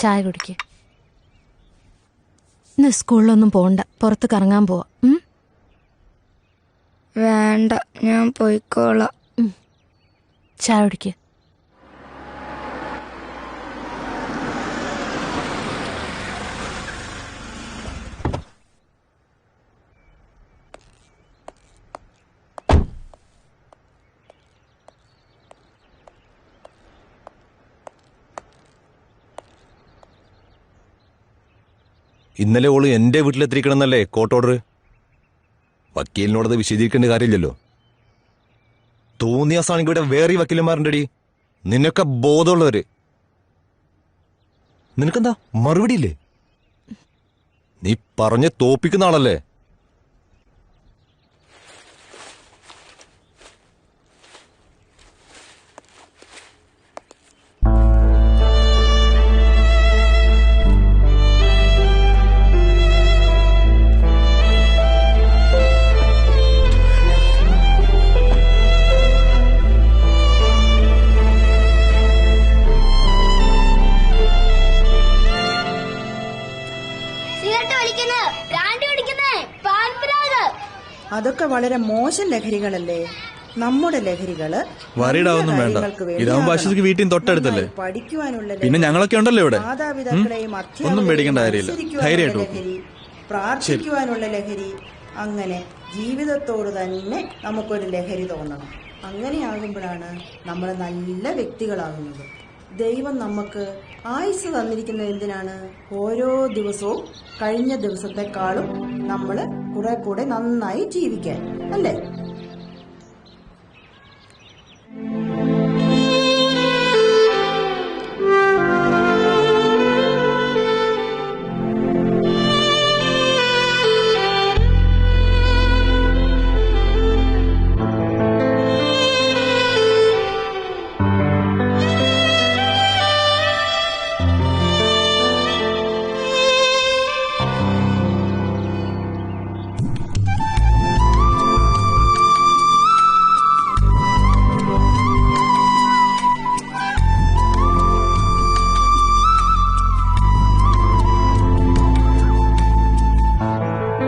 ചായ കുടിക്ക്. ഇന്ന് സ്കൂളിലൊന്നും പോണ്ട, പുറത്ത് കറങ്ങാൻ പോവാ. വേണ്ട, ഞാൻ പോയിക്കോളാം. ചായ കുടിക്ക്. ഇന്നലെ ഓള് എന്റെ വീട്ടിലെത്തിരിക്കണമെന്നല്ലേ കോർട്ട് ഓർഡർ. വക്കീലിനോടത് വിശദീകരിക്കേണ്ട കാര്യമില്ലല്ലോ. തോന്നിയാസാണെങ്കിൽ ഇവിടെ വേറെ വക്കീലന്മാരുണ്ടടി, നിന്നൊക്കെ ബോധമുള്ളവര്. നിനക്കെന്താ മറുപടിയില്ലേ? നീ പറഞ്ഞ് തോപ്പിക്കുന്ന ആളല്ലേ. അതൊക്കെ വളരെ മോശം ലഹരികളല്ലേ. നമ്മുടെ ലഹരികള് വറിയിടാവൊന്നും വേണ്ട. ഇതാവുമ്പോ ആശുപത്രിക്ക് വീട്ടിൽ തൊട്ടടുത്തല്ലേ. പഠിക്കുവാനുള്ള പിന്നെ ഞങ്ങളൊക്കെ ഉണ്ടല്ലോ ഇവിടെ. മാതാപിതാക്കളെയും ഒന്നും പേടിക്കേണ്ട കാര്യമില്ല. ധൈര്യമായിട്ട് ലഹരി, പ്രാർത്ഥിക്കുവാനുള്ള ലഹരി, അങ്ങനെ ജീവിതത്തോട് തന്നെ നമുക്കൊരു ലഹരി തോന്നണം. അങ്ങനെയാകുമ്പോഴാണ് നമ്മൾ നല്ല വ്യക്തികളാകുന്നത്. ദൈവം നമുക്ക് ആയുസ് തന്നിരിക്കുന്നത് എന്തിനാണ്? ഓരോ ദിവസവും കഴിഞ്ഞ ദിവസത്തെക്കാളും നമ്മൾ കുറെ കൂടെ നന്നായി ജീവിക്കാൻ, അല്ലേ?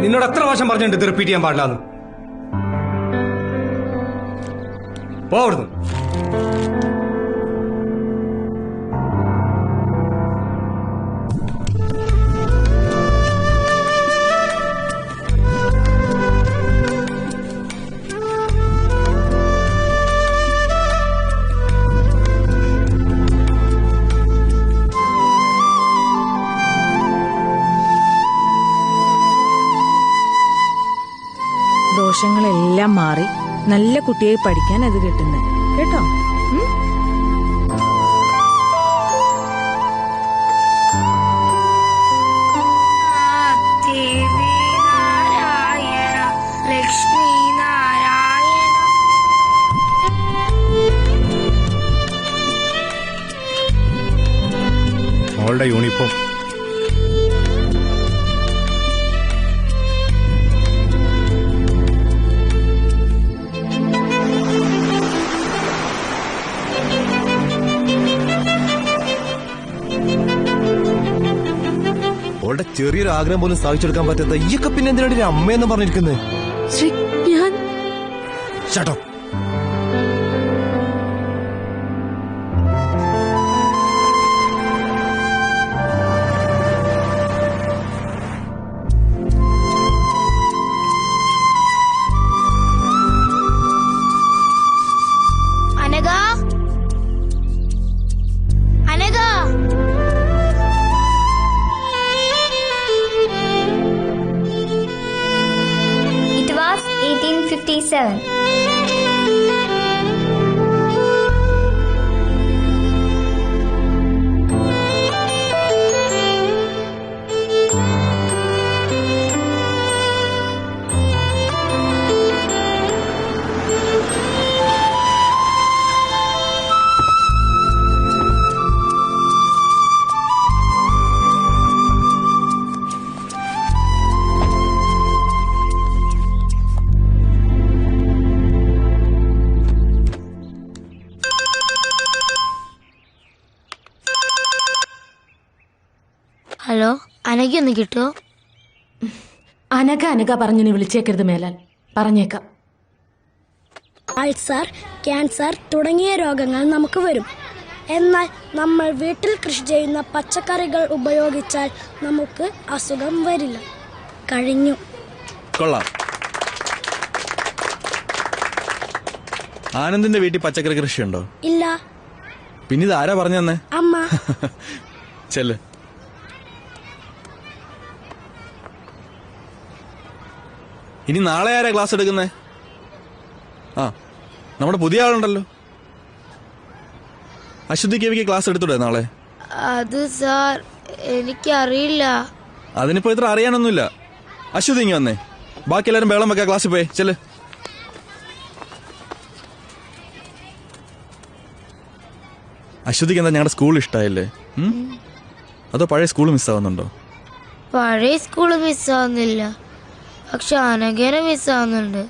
നിന്നോട് എത്ര പ്രാവശ്യം പറഞ്ഞിട്ട് ഇത് റിപ്പീറ്റ് ചെയ്യാൻ പാടില്ലാന്ന്? പോവിടുന്നു. ദോഷങ്ങളെല്ലാം മാറി നല്ല കുട്ടിയായി പഠിക്കാൻ അത് കിട്ടുന്നത് കേട്ടോ. ലക്ഷ്മി നാരായണ. മോളുടെ യൂണിഫോം അവളുടെ ചെറിയൊരു ആഗ്രഹം പോലും സാധിച്ചെടുക്കാൻ പറ്റാത്ത ഈയൊക്കെ പിന്നെ എന്തിനാണ് ഒരു അമ്മയെന്ന് പറഞ്ഞിരിക്കുന്നത്? ഷട്ടോ. Anagha, Anagha. It was 1857. Hello, അനഘയൊന്ന് കിട്ടുമോ? അനഘ പറഞ്ഞു നീ വിളിച്ചേക്കരുത് മേലാൽ. പറഞ്ഞേക്കാം. അൾസർ, ക്യാൻസർ തുടങ്ങിയ രോഗങ്ങൾ നമുക്ക് വരും. എന്നാൽ നമ്മൾ വീട്ടിൽ കൃഷി ചെയ്യുന്ന പച്ചക്കറികൾ ഉപയോഗിച്ചാൽ നമുക്ക് അസുഖം വരില്ല. കഴിഞ്ഞു. കൊള്ളാം. ആനന്ദിന്റെ വീട്ടിൽ പച്ചക്കറി കൃഷിയുണ്ടോ? ഇല്ല. പിന്നെ ഇത് ആരാ പറഞ്ഞു തന്നെ? അമ്മ. ചെല്ല്. ഇനി നാളെ ആരാ ക്ലാസ് എടുക്കുന്നേ? ആ, നമ്മുടെ പുതിയ ആളുണ്ടല്ലോ. അശ്വതി കേവിക്ക് ക്ലാസ് എടുത്തൂടെ നാളെ? അത് സാർ എനിക്കറിയില്ല. അതിനിപ്പോ ഇത്ര അറിയാനൊന്നുമില്ല. അശ്വതി ഇങ്ങി വന്നേ. ബാക്കി എല്ലാരും ബേളം വെക്കാ. ക്ലാസ്സിൽ പോയി ചെല്ല്. അശ്വതിക്ക് എന്താ ഞങ്ങളുടെ സ്കൂൾ ഇഷ്ടായില്ലേ? അതോ പഴയ സ്കൂൾ മിസ്സാവുന്നുണ്ടോ? പഴയ സ്കൂള് മിസ്സാവുന്നില്ല, പക്ഷെ അനഘേനെ മിസ്സാവുന്നുണ്ട്.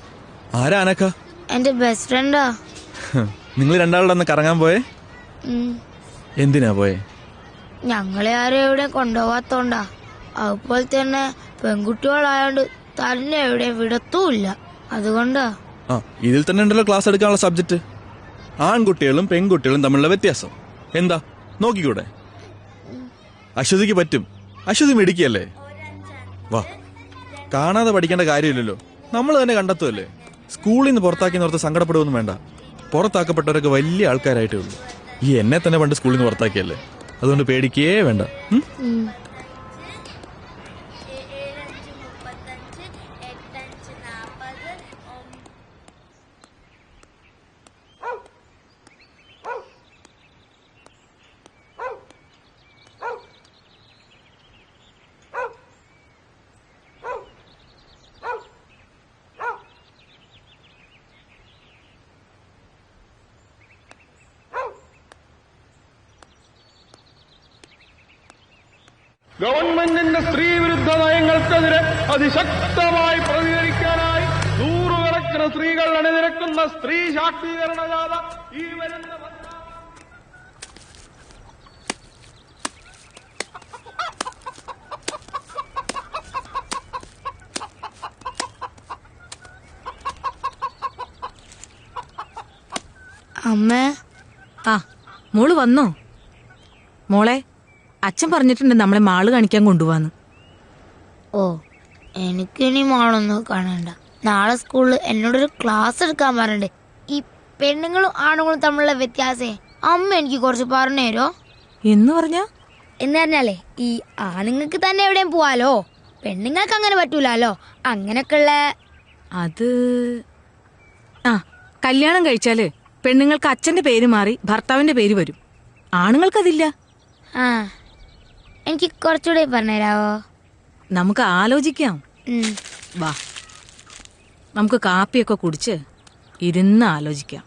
ആരാ അനക്ക? എന്റെ ബെസ്റ്റ് ഫ്രണ്ടാ. നിങ്ങൾ രണ്ടാളുടെ ഒന്ന് കറങ്ങാൻ പോയേ? എന്തിനാ പോയേ? ഞങ്ങളെ ആരും എവിടെ കൊണ്ടുപോകാത്തോണ്ടാ. അതുപോലെ തന്നെ പെൺകുട്ടികളായോണ്ട് തന്നെ എവിടെ വിടത്തുമില്ല, അതുകൊണ്ടാ. ആ, ഇതിൽ തന്നെ ഉണ്ടല്ലോ ക്ലാസ് എടുക്കാനുള്ള സബ്ജക്ട്. ആൺകുട്ടികളും പെൺകുട്ടികളും തമ്മിലുള്ള വ്യത്യാസം എന്താ നോക്കിക്കൂടെ? അശ്വതിക്ക് പറ്റും. അശ്വതി മിടുക്കിയല്ലേ? വാ, കാണാതെ പഠിക്കേണ്ട കാര്യമില്ലല്ലോ. നമ്മൾ തന്നെ കണ്ടെത്തുമല്ലേ. സ്കൂളിൽ നിന്ന് പുറത്താക്കിയെന്നോർത്ത് സങ്കടപ്പെടുകയൊന്നും വേണ്ട. പുറത്താക്കപ്പെട്ടവരൊക്കെ വലിയ ആൾക്കാരായിട്ടേ ഉള്ളൂ. ഈ എന്നെ തന്നെ പണ്ട് സ്കൂളിൽ നിന്ന് പുറത്താക്കിയല്ലേ, അതുകൊണ്ട് പേടിക്കേ വേണ്ട. ഗവൺമെന്റിന്റെ സ്ത്രീവിരുദ്ധ നയങ്ങൾക്കെതിരെ അതിശക്തമായി പ്രതികരിക്കാനായി നൂറുകണക്കിന് സ്ത്രീകൾ അണിനിരക്കുന്ന സ്ത്രീ ശാക്തീകരണ ജാഥ ഈ വരുന്ന അമ്മേ. ആ മോള് വന്നോ? മോളെ, അച്ഛൻ പറഞ്ഞിട്ടുണ്ട് നമ്മളെ മാള് കാണിക്കാൻ കൊണ്ടുപോവാന്ന്. ഓ, എനിക്കിനി മാളൊന്നും കാണണ്ട. നാളെ സ്കൂളിൽ എന്നോടൊരു ക്ലാസ് എടുക്കാൻ പറഞ്ഞിട്ടുണ്ട്. ഈ പെണ്ണുങ്ങളും ആണുങ്ങളും തമ്മിലുള്ള വ്യത്യാസേ അമ്മ എനിക്ക് കുറച്ച് പറഞ്ഞുതരോ? എന്ന് പറഞ്ഞാലേ ഈ ആണുങ്ങൾക്ക് തന്നെ എവിടെയും പോവാലോ, പെണ്ണുങ്ങൾക്ക് അങ്ങനെ പറ്റൂലോ. അങ്ങനൊക്കെയുള്ള അത് കല്യാണം കഴിച്ചാല് പെണ്ണുങ്ങൾക്ക് അച്ഛന്റെ പേര് മാറി ഭർത്താവിന്റെ പേര് വരും. ആണുങ്ങൾക്കതില്ല. എനിക്ക് കുറച്ചുകൂടെ പറഞ്ഞുതരാവോ? നമുക്ക് ആലോചിക്കാം. വാ, നമുക്ക് കാപ്പിയൊക്കെ കുടിച്ച് ഇരുന്ന് ആലോചിക്കാം.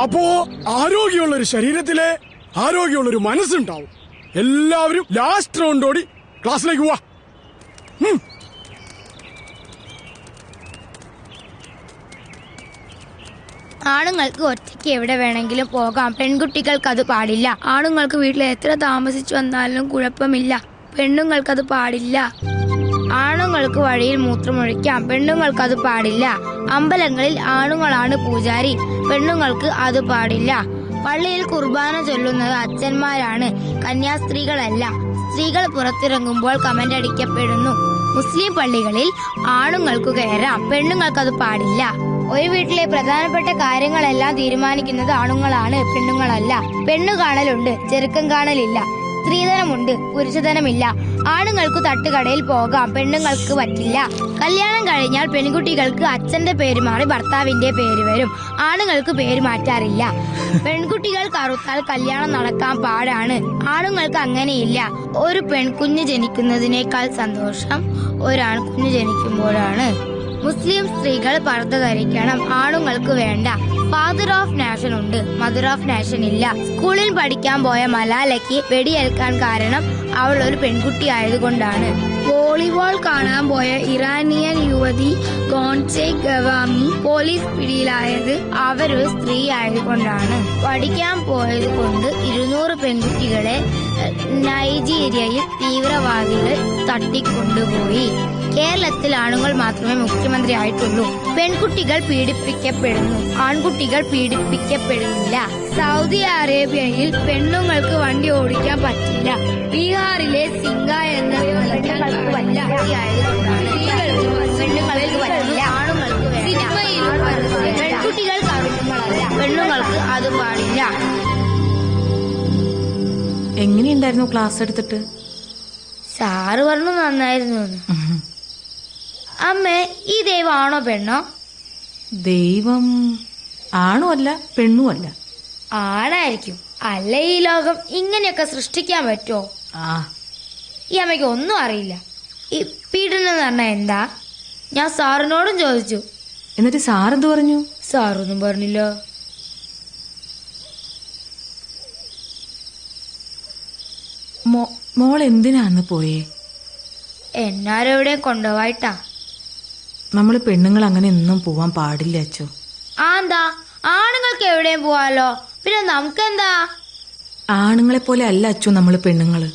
അപ്പോ ആരോഗ്യമുള്ള ഒരു ശരീരത്തിലെ ആരോഗ്യമുള്ള ഒരു മനസ്സുണ്ടാവും. എല്ലാവരും ലാസ്റ്റ് റൗണ്ട് ഓടി ക്ലാസ്സിലേക്ക് പോവാ. ആണുങ്ങൾക്ക് ഒറ്റയ്ക്ക് എവിടെ വേണമെങ്കിലും പോകാം, പെൺകുട്ടികൾക്ക് അത് പാടില്ല. ആണുങ്ങൾക്ക് വീട്ടിൽ എത്ര താമസിച്ചു വന്നാലും കുഴപ്പമില്ല, പെണ്ണുങ്ങൾക്കത് പാടില്ല. ആണുങ്ങൾക്ക് വഴിയിൽ മൂത്രമൊഴിക്കാം, പെണ്ണുങ്ങൾക്ക് അത് പാടില്ല. അമ്പലങ്ങളിൽ ആണുങ്ങളാണ് പൂജാരി, പെണ്ണുങ്ങൾക്ക് അത് പാടില്ല. പള്ളിയിൽ കുർബാന ചൊല്ലുന്നത് അച്ഛന്മാരാണ്, കന്യാസ്ത്രീകളല്ല. സ്ത്രീകൾ പുറത്തിറങ്ങുമ്പോൾ കമന്റ് അടിക്കപ്പെടുന്നു. മുസ്ലിം പള്ളികളിൽ ആണുങ്ങൾക്ക് കയറാം, പെണ്ണുങ്ങൾക്കത് പാടില്ല. ഒരു വീട്ടിലെ പ്രധാനപ്പെട്ട കാര്യങ്ങളെല്ലാം തീരുമാനിക്കുന്നത് ആണുങ്ങളാണ്, പെണ്ണുങ്ങളല്ല. പെണ്ണു കാണലുണ്ട്, ചെറുക്കം കാണലില്ല. സ്ത്രീധനമുണ്ട്, പുരുഷധനമില്ല. ആണുങ്ങൾക്ക് തട്ടുകടയിൽ പോകാം, പെണ്ണുങ്ങൾക്ക് പറ്റില്ല. കല്യാണം കഴിഞ്ഞാൽ പെൺകുട്ടികൾക്ക് അച്ഛന്റെ പേര് മാറി ഭർത്താവിന്റെ പേര് വരും, ആണുങ്ങൾക്ക് പേര് മാറ്റാറില്ല. പെൺകുട്ടികൾ കറുത്താൽ കല്യാണം നടക്കാൻ പാടാണ്, ആണുങ്ങൾക്ക് അങ്ങനെയില്ല. ഒരു പെൺകുഞ്ഞ് ജനിക്കുന്നതിനേക്കാൾ സന്തോഷം ഒരാൺകുഞ്ഞ് ജനിക്കുമ്പോഴാണ്. മുസ്ലിം സ്ത്രീകൾ പർദ്ദ ധരിക്കണം, ആണുങ്ങൾക്ക് വേണ്ട. ഫാദർ ഓഫ് നാഷൻ ഉണ്ട്, മദർ ഓഫ് നാഷൻ ഇല്ല. സ്കൂളിൽ പഠിക്കാൻ പോയ മലാലയ്ക്ക് വെടിയേൽക്കാൻ കാരണം അവൾ ഒരു പെൺകുട്ടി ആയതുകൊണ്ടാണ്. വോളിബോൾ കാണാൻ പോയ ഇറാനിയൻ യുവതി ഗോൺസെ ഗവാമി പോലീസ് പിടിയിലായത് അവരൊരു സ്ത്രീ ആയതുകൊണ്ടാണ്. പഠിക്കാൻ പോയത് കൊണ്ട് 200 പെൺകുട്ടികളെ നൈജീരിയയിൽ തീവ്രവാദികൾ തട്ടിക്കൊണ്ടുപോയി. കേരളത്തിൽ ആണുങ്ങൾ മാത്രമേ മുഖ്യമന്ത്രി ആയിട്ടുള്ളൂ. പെൺകുട്ടികൾ പീഡിപ്പിക്കപ്പെടുന്നു, ആൺകുട്ടികൾ പീഡിപ്പിക്കപ്പെടുന്നില്ല. സൗദി അറേബ്യയിൽ പെണ്ണുങ്ങൾക്ക് വണ്ടി ഓടിക്കാൻ പറ്റില്ല. ബീഹാറിലെ സിംഗ എന്ന പെണ്ണുങ്ങൾക്ക് പറ്റില്ല, ആണുങ്ങൾക്ക് വേണ്ട. പെൺകുട്ടികൾ കറുപ്പുകളല്ല, പെണ്ണുങ്ങൾക്ക് അത് പാടില്ല. എങ്ങനെയുണ്ടായിരുന്നു ക്ലാസ് എടുത്തിട്ട്? സാറ് പറഞ്ഞു നന്നായിരുന്നു എന്ന്. അമ്മേ, ഈ ദൈവം ആണോ പെണ്ണോ? ദൈവം ആണും അല്ല പെണ്ണും അല്ല. ആണായിരിക്കും. അല്ല ഈ ലോകം ഇങ്ങനെയൊക്കെ സൃഷ്ടിക്കാൻ പറ്റുമോ? ഈ അമ്മയ്ക്ക് ഒന്നും അറിയില്ല. ഈ പീഡനം എന്ന് പറഞ്ഞാൽ എന്താ? ഞാൻ സാറിനോടും ചോദിച്ചു. എന്നിട്ട് സാറെന്ത് പറഞ്ഞു? സാറൊന്നും പറഞ്ഞില്ല. മോൾ എന്തിനാ അന്ന് പോയേ? എന്നാരെവിടെയും കൊണ്ടുപോയിട്ടാ. നമ്മൾ പെണ്ണുങ്ങൾ അങ്ങനെ ഒന്നും പോവാൻ പാടില്ല അച്ചോ. എന്താ, ആണുങ്ങൾക്ക് എവിടെയും പോവാലോ, പിന്നെ നമുക്കെന്താ? ആണുങ്ങളെ പോലെ അല്ല അച്ചു നമ്മൾ പെണ്ണുങ്ങള്.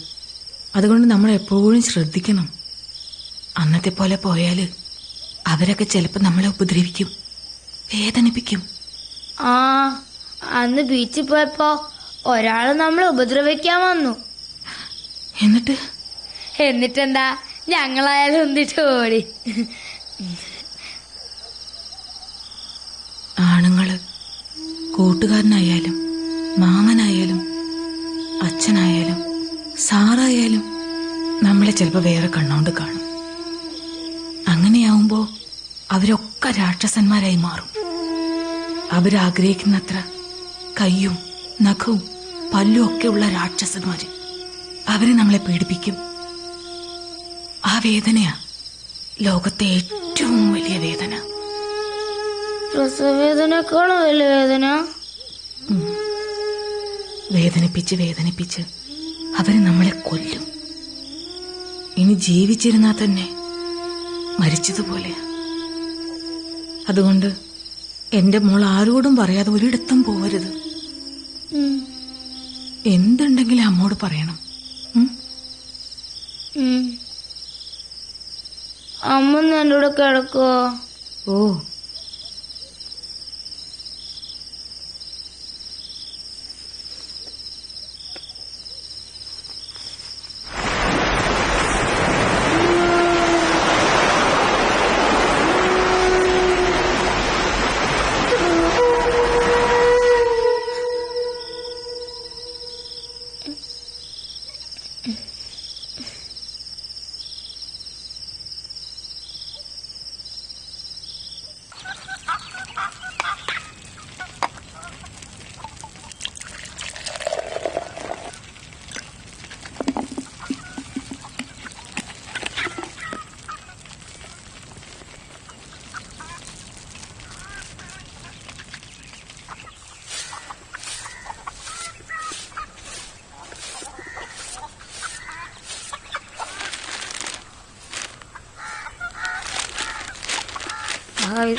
അതുകൊണ്ട് നമ്മൾ എപ്പോഴും ശ്രദ്ധിക്കണം. അന്നത്തെ പോലെ പോയാല് അവരൊക്കെ ചിലപ്പോ നമ്മളെ ഉപദ്രവിക്കും, വേദനിപ്പിക്കും. അന്ന് ബീച്ചിൽ പോയപ്പോ ഒരാള് നമ്മളെ ഉപദ്രവിക്കാൻ വന്നു. എന്നിട്ടെന്താ, ഞങ്ങളായാലും ഒന്നിട്ട് ഓടി. ആണുങ്ങള് കൂട്ടുകാരനായാലും മാമനായാലും അച്ഛനായാലും സാറായാലും നമ്മളെ ചിലപ്പോ വേറെ കണ്ണോണ്ട് കാണും. അങ്ങനെയാവുമ്പോ അവരൊക്കെ രാക്ഷസന്മാരായി മാറും. അവരാഗ്രഹിക്കുന്നത്ര കയ്യും നഖവും പല്ലും ഒക്കെ ഉള്ള രാക്ഷസന്മാര് അവര് നമ്മളെ പീഡിപ്പിക്കും. ആ വേദനയാ ലോകത്തെ ഏറ്റവും വലിയ വേദന. പ്രസവവേദനക്കാളും വലിയ വേദന. വേദനിപ്പിച്ച് വേദനിപ്പിച്ച് അവര് നമ്മളെ കൊല്ലും. ഇനി ജീവിച്ചിരുന്നാൽ തന്നെ മരിച്ചതുപോലെയാ. അതുകൊണ്ട് എന്റെ മോൾ ആരോടും പറയാതെ ഒരിടത്തും പോവരുത്. എന്തുണ്ടെങ്കിലും അമ്മോട് പറയണം. അമ്മ എന്റെ കൂടെ കിടക്കുവോ? ഓ,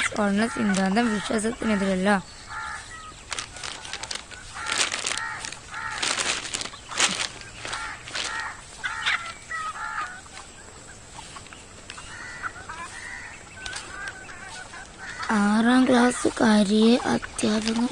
സ്വർണ്ണ സിദ്ധാന്തം വിശ്വാസത്തിനെതിരല്ല. ആറാം ക്ലാസ്സുകാരിയെ അധ്യാപകൻ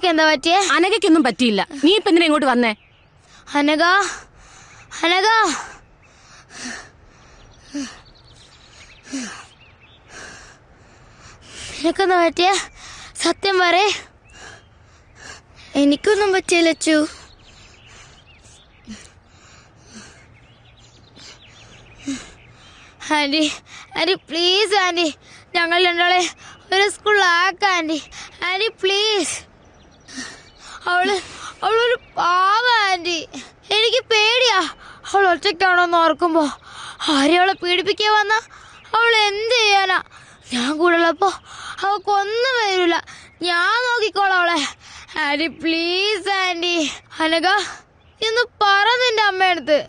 എന്താ പറ്റിയേ? അനഘയ്ക്കൊന്നും പറ്റിയില്ല. നീ ഇപ്പൊ എന്തിനാ ഇങ്ങോട്ട് വന്നേ? അനഘ, അനഘ, നിനക്കെന്താ പറ്റിയ? സത്യം പറ. എനിക്കൊന്നും പറ്റിയില്ല Achu. Aunty, aunty please aunty, ഞങ്ങൾ രണ്ടാളെ ഒരു സ്കൂളിലാക്കാം ആന്റി. Aunty please. അവളൊരു പാവ ആന്റി. എനിക്ക് പേടിയാ അവൾ ഒറ്റയ്ക്കാണോന്ന് ഓർക്കുമ്പോ ആരെയും അവളെ പീഡിപ്പിക്കാൻ വന്ന അവൾ എന്ത് ചെയ്യാനാ? ഞാൻ കൂടെ ഉള്ളപ്പോ അവൾക്കൊന്നും വരില്ല. ഞാൻ നോക്കിക്കോളാം അവളെ. Anti please anti. അനഘ എന്ന് പറ നിന്റെ അമ്മയടുത്ത്.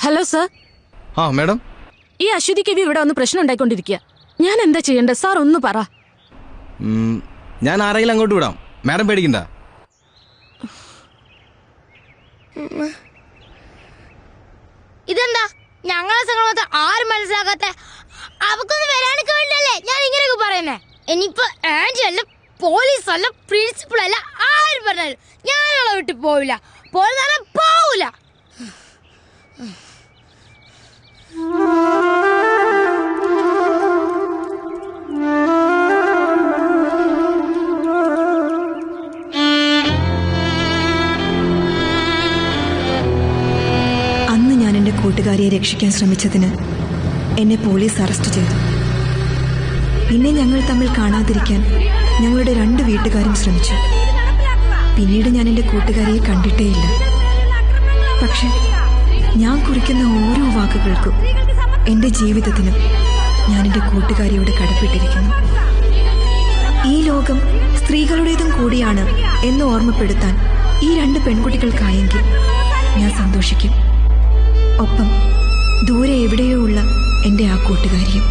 Hello sir. ആ മാഡം, ഈ അശ്വതി കവി ഇവിടെ വന്ന് പ്രശ്നം ഉണ്ടായിക്കൊണ്ടിരിക്കുക. ഞാൻ എന്താ ചെയ്യേണ്ടത് സാർ? ഒന്ന് പറ. ഞാൻ ആരെങ്കിലും അങ്ങോട്ട് വിടാം, മാഡം പേടിക്കണ്ട. ഇതെന്താ ഞങ്ങളെ സംഘടന ആരും മനസ്സിലാക്കാത്ത? അവക്കൊന്നും വരാനൊക്കെ വേണ്ടിയല്ലേ ഞാൻ ഇങ്ങനെയൊക്കെ പറയുന്നേ. ഇനിയിപ്പോ ആന്റി അല്ല, പോലീസ് അല്ല, പ്രിൻസിപ്പൾ അല്ല, ആരും പറഞ്ഞാലും ഞാനവളെ വിട്ട് പോവില്ല. പോവില്ല. അന്ന് ഞാൻ എൻ്റെ കൂട്ടുകാരിയെ രക്ഷിക്കാൻ ശ്രമിച്ചതിന് എന്നെ പോലീസ് അറസ്റ്റ് ചെയ്തു. പിന്നെ ഞങ്ങൾ തമ്മിൽ കാണാതിരിക്കാൻ ഞങ്ങളുടെ 2 വീട്ടുകാരും ശ്രമിച്ചു. പിന്നീട് ഞാൻ എൻ്റെ കൂട്ടുകാരിയെ കണ്ടിട്ടേയില്ല. പക്ഷെ ഞാൻ കുറിക്കുന്ന ഓരോ വാക്കുകൾക്കും എൻ്റെ ജീവിതത്തിനും ഞാൻ എൻ്റെ കൂട്ടുകാരിയോട് കടപ്പെട്ടിരിക്കുന്നു. ഈ ലോകം സ്ത്രീകളുടേതും കൂടിയാണ് എന്ന് ഓർമ്മപ്പെടുത്താൻ ഈ 2 പെൺകുട്ടികൾക്കായെങ്കിൽ ഞാൻ സന്തോഷിക്കും. ഒപ്പം ദൂരെ എവിടെയോ ഉള്ള എൻ്റെ ആ കൂട്ടുകാരിയും.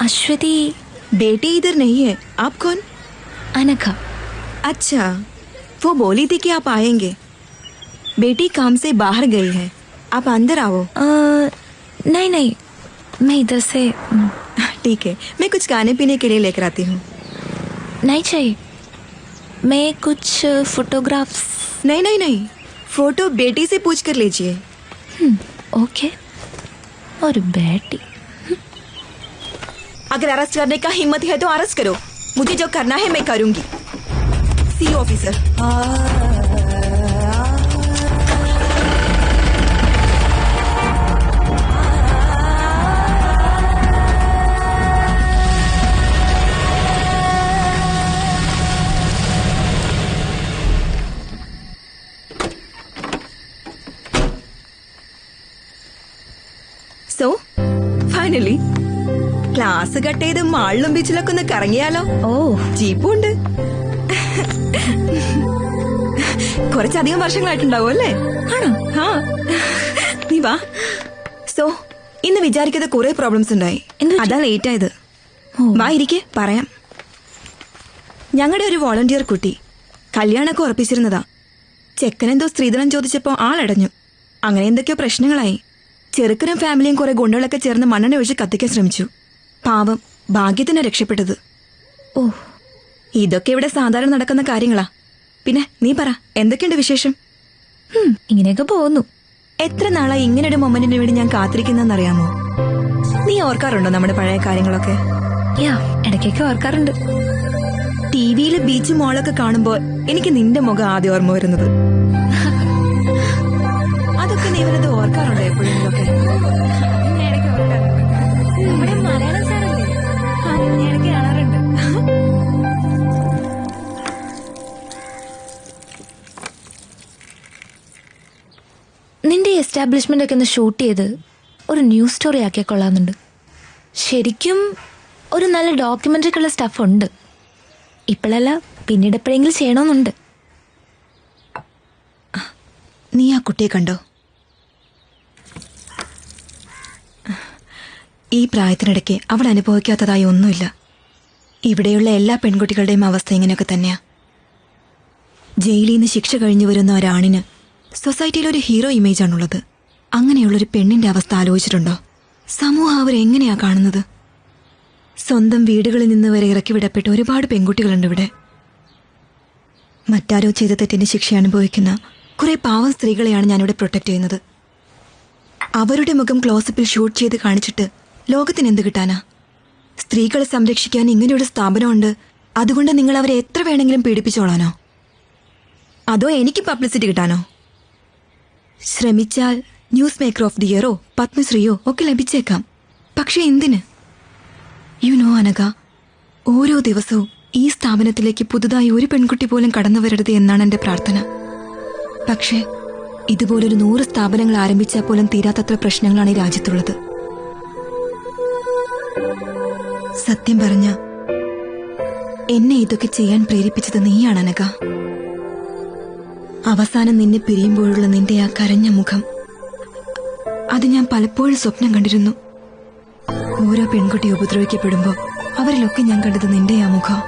अश्वती बेटी इधर नहीं है. आप कौन? अनघा. अच्छा, वो बोली थी कि आप आएंगे. बेटी काम से बाहर गई है, आप अंदर आओ. नहीं, मैं इधर से. ठीक है, मैं कुछ खाने पीने के लिए लेकर आती हूँ. नहीं चाहिए, मैं कुछ फोटोग्राफ्स. नहीं, फोटो बेटी से पूछ कर लीजिए. ओके. और बेटी, अगर अरेस्ट करने का हिम्मत है तो अरेस्ट करो. मुझे जो करना है मैं करूंगी. सी officer. So finally class cut ചെയ്ത് മാളിലും ബീച്ചിലൊക്കെ ഒന്ന് കറങ്ങിയാലോ? ഓ, ജീപ്പും ഉണ്ട്. കുറച്ചധികം വർഷങ്ങളായിട്ടുണ്ടാവും അല്ലേ? ആണോ? ആ, നീ വാ. സോ ഇന്ന് വിചാരിക്കാതെ കുറെ പ്രോബ്ലംസ് ഉണ്ടായി. അതാ ലേറ്റ് ആയത്. വാ ഇരിക്കെ, പറയാം. ഞങ്ങളുടെ ഒരു വോളണ്ടിയർ കുട്ടി കല്യാണമൊക്കെ ഉറപ്പിച്ചിരുന്നതാ. ചെക്കനെന്തോ സ്ത്രീധനം ചോദിച്ചപ്പോ ആളടഞ്ഞു. അങ്ങനെ എന്തൊക്കെയോ പ്രശ്നങ്ങളായി. ചെറുക്കനും ഫാമിലിയും കുറെ ഗുണ്ടകളൊക്കെ ചേർന്ന് മണ്ണെണ്ണ ഒഴിച്ച് കത്തിക്കാൻ ശ്രമിച്ചു. പാവം, ഭാഗ്യത്തിന് രക്ഷപ്പെട്ടത്. ഓ, ഇതൊക്കെ ഇവിടെ സാധാരണ നടക്കുന്ന കാര്യങ്ങളാ. പിന്നെ നീ പറ, എന്തൊക്കെയുണ്ട് വിശേഷം? ഇങ്ങനെയൊക്കെ പോകുന്നു. എത്ര നാളായി ഇങ്ങനൊരു മൊമെന്റിന് വേണ്ടി ഞാൻ കാത്തിരിക്കുന്നറിയാമോ? നീ ഓർക്കാറുണ്ടോ നമ്മുടെ പഴയ കാര്യങ്ങളൊക്കെ? ഇടയ്ക്കൊക്കെ ഓർക്കാറുണ്ട്. ടിവിയില് ബീച്ച് മോളൊക്കെ കാണുമ്പോൾ എനിക്ക് നിന്റെ മുഖം ആദ്യം ഓർമ്മ വരുന്നത്. അതൊക്കെ നീ ഇവരത് ഓർക്കാറുണ്ടോ എപ്പോഴെങ്കിലും ഒക്കെ? മലയാളം സാറല്ലേ, ഇടയ്ക്ക് കാണാറുണ്ട്. നിന്റെ എസ്റ്റാബ്ലിഷ്മെന്റ് ഒക്കെ ഒന്ന് ഷൂട്ട് ചെയ്ത് ഒരു ന്യൂസ് സ്റ്റോറി ആക്കിയാൽ കൊള്ളാമെന്നുണ്ട്. ശരിക്കും ഒരു നല്ല ഡോക്യുമെന്ററിക്കുള്ള സ്റ്റഫ് ഉണ്ട്. ഇപ്പോഴല്ല, പിന്നീട് എപ്പോഴെങ്കിലും ചെയ്യണമെന്നുണ്ട്. നീ ആ കുട്ടിയെ കണ്ടോ? ഈ പ്രായത്തിനിടയ്ക്ക് അവൾ അനുഭവിക്കാത്തതായി ഒന്നുമില്ല. ഇവിടെയുള്ള എല്ലാ പെൺകുട്ടികളുടെയും അവസ്ഥ ഇങ്ങനെയൊക്കെ തന്നെയാ. ജയിലിൽ നിന്ന് ശിക്ഷ കഴിഞ്ഞു വരുന്ന ഒരാണിന് സൊസൈറ്റിയിൽ ഒരു ഹീറോ ഇമേജാണുള്ളത്. അങ്ങനെയുള്ളൊരു പെണ്ണിന്റെ അവസ്ഥ ആലോചിച്ചിട്ടുണ്ടോ? സമൂഹം അവരെങ്ങനെയാ കാണുന്നത്? സ്വന്തം വീടുകളിൽ നിന്ന് വരെ ഇറക്കി വിടപ്പെട്ട ഒരുപാട് പെൺകുട്ടികളുണ്ട് ഇവിടെ. മറ്റാരോ ചെയ്ത തെറ്റിന്റെ ശിക്ഷ അനുഭവിക്കുന്ന കുറെ പാവം സ്ത്രീകളെയാണ് ഞാനിവിടെ പ്രൊട്ടക്ട് ചെയ്യുന്നത്. അവരുടെ മുഖം ക്ലോസപ്പിൽ ഷൂട്ട് ചെയ്ത് കാണിച്ചിട്ട് ലോകത്തിന് എന്ത് കിട്ടാനാ? സ്ത്രീകളെ സംരക്ഷിക്കാൻ ഇങ്ങനെയൊരു സ്ഥാപനമുണ്ട്, അതുകൊണ്ട് നിങ്ങൾ അവരെ എത്ര വേണമെങ്കിലും പീഡിപ്പിച്ചോളാനോ? അതോ എനിക്ക് പബ്ലിസിറ്റി കിട്ടാനോ? ശ്രമിച്ചാൽ ന്യൂസ് മേക്കർ ഓഫ് ദി ഇയറോ പത്മശ്രീയോ ഒക്കെ ലഭിച്ചേക്കാം. പക്ഷെ എന്തിന്? യു നോ അനഘ, ഓരോ ദിവസവും ഈ സ്ഥാപനത്തിലേക്ക് പുതുതായി ഒരു പെൺകുട്ടി പോലും കടന്നു വരരുത് എന്നാണ് എൻ്റെ പ്രാർത്ഥന. പക്ഷേ ഇതുപോലൊരു 100 സ്ഥാപനങ്ങൾ ആരംഭിച്ചാൽ പോലും തീരാത്തത്ര പ്രശ്നങ്ങളാണ് ഈ രാജ്യത്തുള്ളത്. സത്യം പറഞ്ഞ എന്നെ ഇതൊക്കെ ചെയ്യാൻ പ്രേരിപ്പിച്ചത് നീയാണ് അനഘ. അവസാനം നിന്നെ പിരിയുമ്പോഴുള്ള നിന്റെ ആ കരഞ്ഞ മുഖം, അത് ഞാൻ പലപ്പോഴും സ്വപ്നം കണ്ടിരുന്നു. ഓരോ പെൺകുട്ടി ഉപദ്രവിക്കപ്പെടുമ്പോൾ അവരിലൊക്കെ ഞാൻ കണ്ടത് നിന്റെ ആ മുഖം.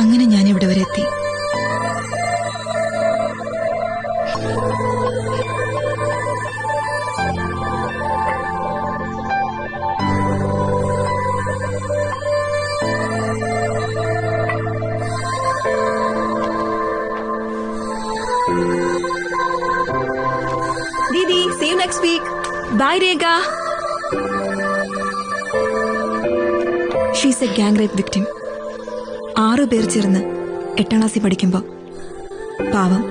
അങ്ങനെ ഞാൻ ഇവിടെ വരെ എത്തി. Didi, see you next week. Bye, Rega. She's a gang rape victim. 6 പേർ ചേർന്ന് 8ാം ക്ലാസ്സിൽ പഠിക്കുമ്പോൾ പാവം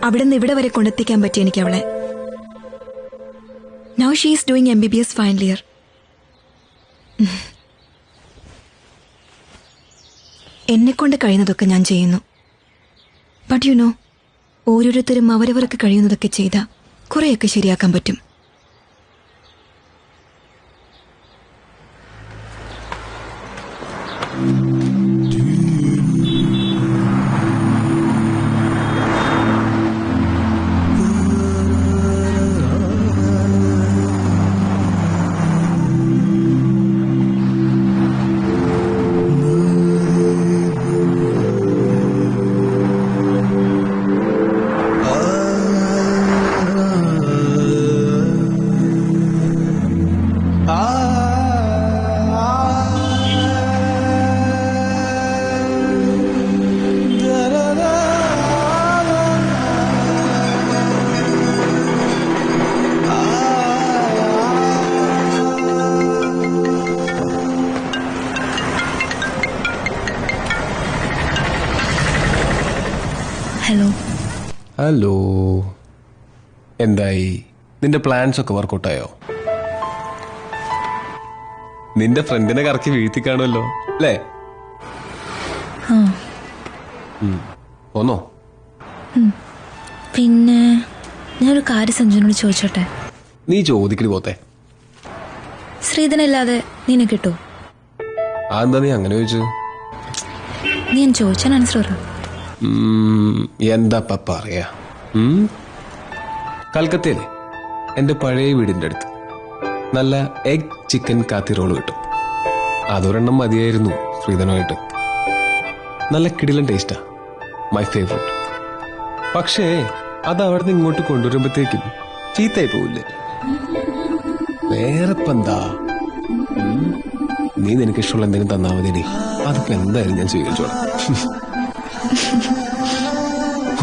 അവിടെ നിന്ന് ഇവിടെ വരെ കൊണ്ടെത്തിക്കാൻ പറ്റി എനിക്ക് അവളെ. Now she is doing MBBS final year. എന്നെക്കൊണ്ട് കഴിയുന്നതൊക്കെ ഞാൻ ചെയ്യുന്നു. ബട്ട് യു നോ, ഓരോരുത്തരും അവരവർക്ക് കഴിയുന്നതൊക്കെ ചെയ്താൽ കുറെയൊക്കെ ശരിയാക്കാൻ പറ്റും. ഹലോ. ഹലോ, എന്തായി? നിന്റെ പ്ലാൻസ് ഒക്കെ വർക്കൗട്ടായോ? നിന്റെ ഫ്രണ്ടിനെ കറക്കി വീഴ്ത്തി കാണുമല്ലോ അല്ലേ? പോന്നോ? പിന്നെ ഞാനൊരു കാര്യം സഞ്ജുനോട് ചോദിച്ചോട്ടെ? നീ ചോദിക്കല് പോത്തെ. ശ്രീധനല്ലാതെ നിന്നെ കിട്ടുമോ? അതെന്താ നീ അങ്ങനെ ചോദിച്ചു? നീ ഞാൻ ചോദിച്ചാൽ ആൻസർ പറ. എന്താ പറയാ? കൽക്കത്തയിലെ എൻ്റെ പഴയ വീടിൻ്റെ അടുത്ത് നല്ല എഗ് ചിക്കൻ കാത്തി റോള് കിട്ടും. അതൊരെണ്ണം മതിയായിരുന്നു ശ്രീധനുമായിട്ട്. നല്ല കിടിലൻ ടേസ്റ്റാ, മൈ ഫേവറേറ്റ്. പക്ഷേ അത് അവിടുന്ന് ഇങ്ങോട്ട് കൊണ്ടുവരുമ്പോഴത്തേക്കും ചീത്തയായി പോവില്ലേ? വേറെ എന്താ? നീ നിനക്ക് ഇഷ്ടമുള്ള എന്തെങ്കിലും തന്നാ മതി. അതിപ്പോ എന്തായാലും ഞാൻ സ്വീകരിച്ചോളാം.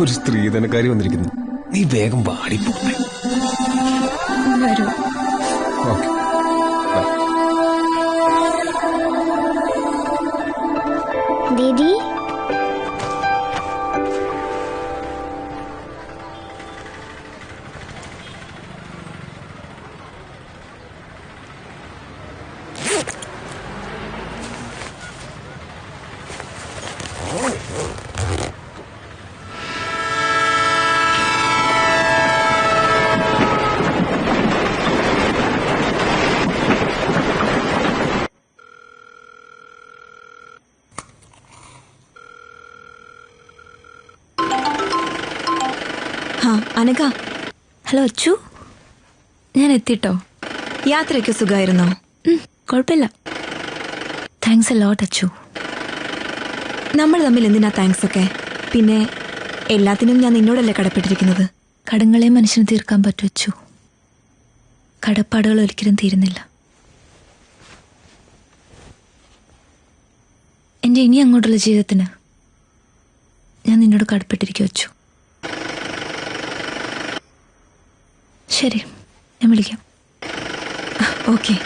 ഒരു സ്ത്രീധനക്കാരി വന്നിരിക്കുന്നു, നീ വേഗം വാടിപ്പോട്ടെ. ഓക്കെ. ദീദി, അനഘ. ഹലോ അച്ചു, ഞാൻ എത്തിട്ടോ. യാത്രയൊക്കെ സുഖമായിരുന്നോ? കുഴപ്പമില്ല. Thanks a lot Achu. നമ്മൾ തമ്മിൽ എന്തിനാ താങ്ക്സ് ഒക്കെ? പിന്നെ എല്ലാത്തിനും ഞാൻ നിന്നോടല്ലേ കടപ്പെട്ടിരിക്കുന്നത്. കടങ്ങളെ മനുഷ്യന് തീർക്കാൻ പറ്റും അച്ചു. കടപ്പാടുകൾ ഒരിക്കലും തീരുന്നില്ല. എൻ്റെ ഇനി അങ്ങോട്ടുള്ള ജീവിതത്തിന് ഞാൻ നിന്നോട് കടപ്പെട്ടിരിക്കും അച്ചു. ശരി, ഞാൻ വിളിക്കാം. ഓക്കെ.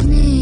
നീ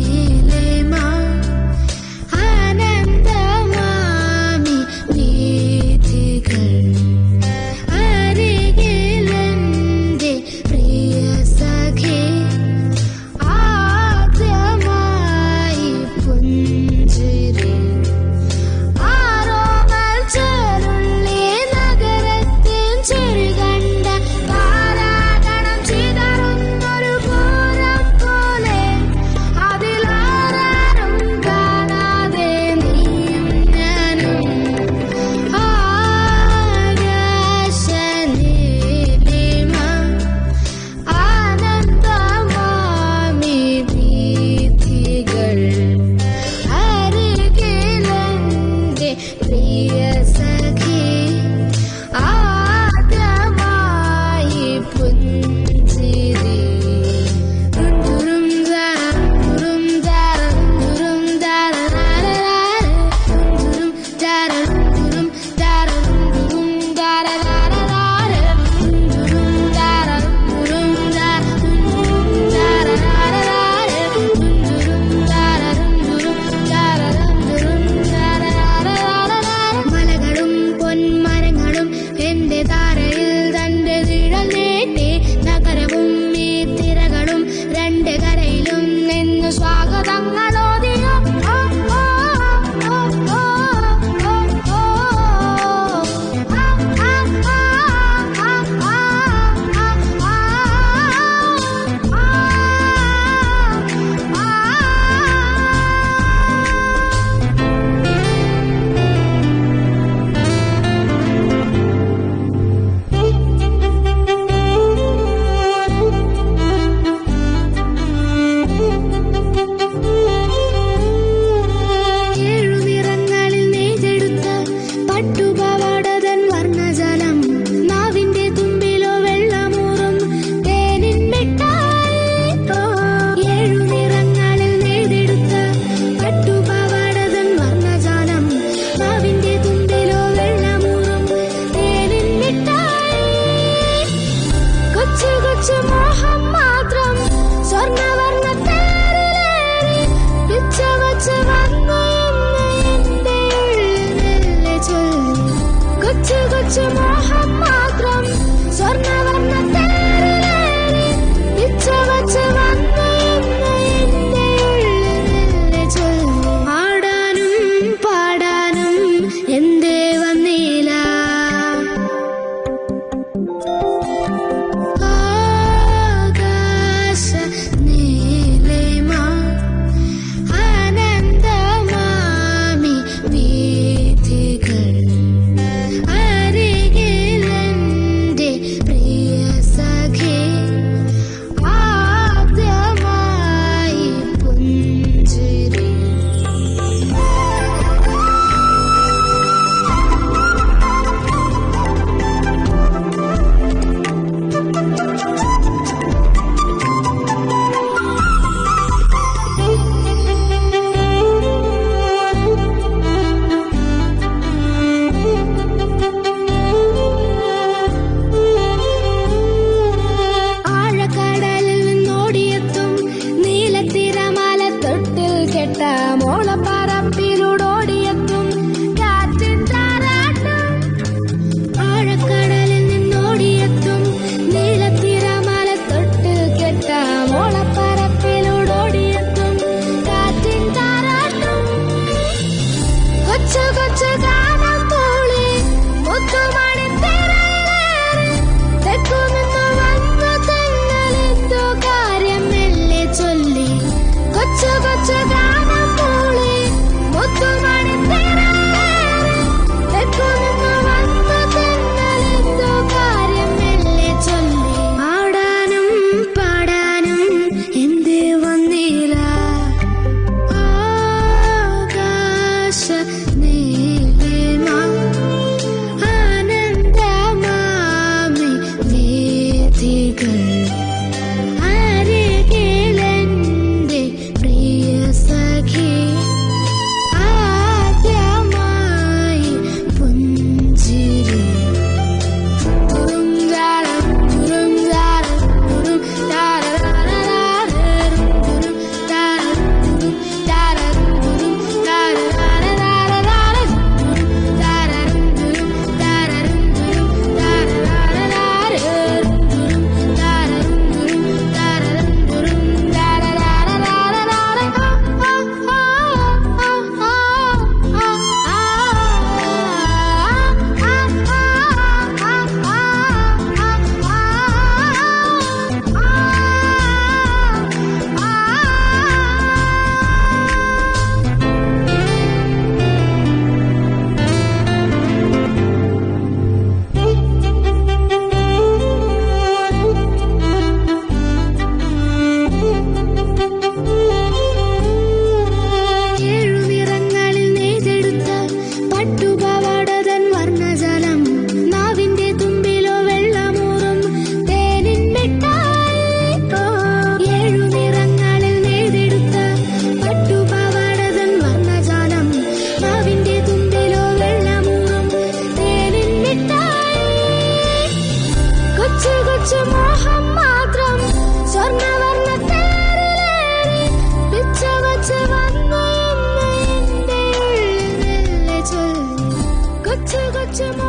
പച്ച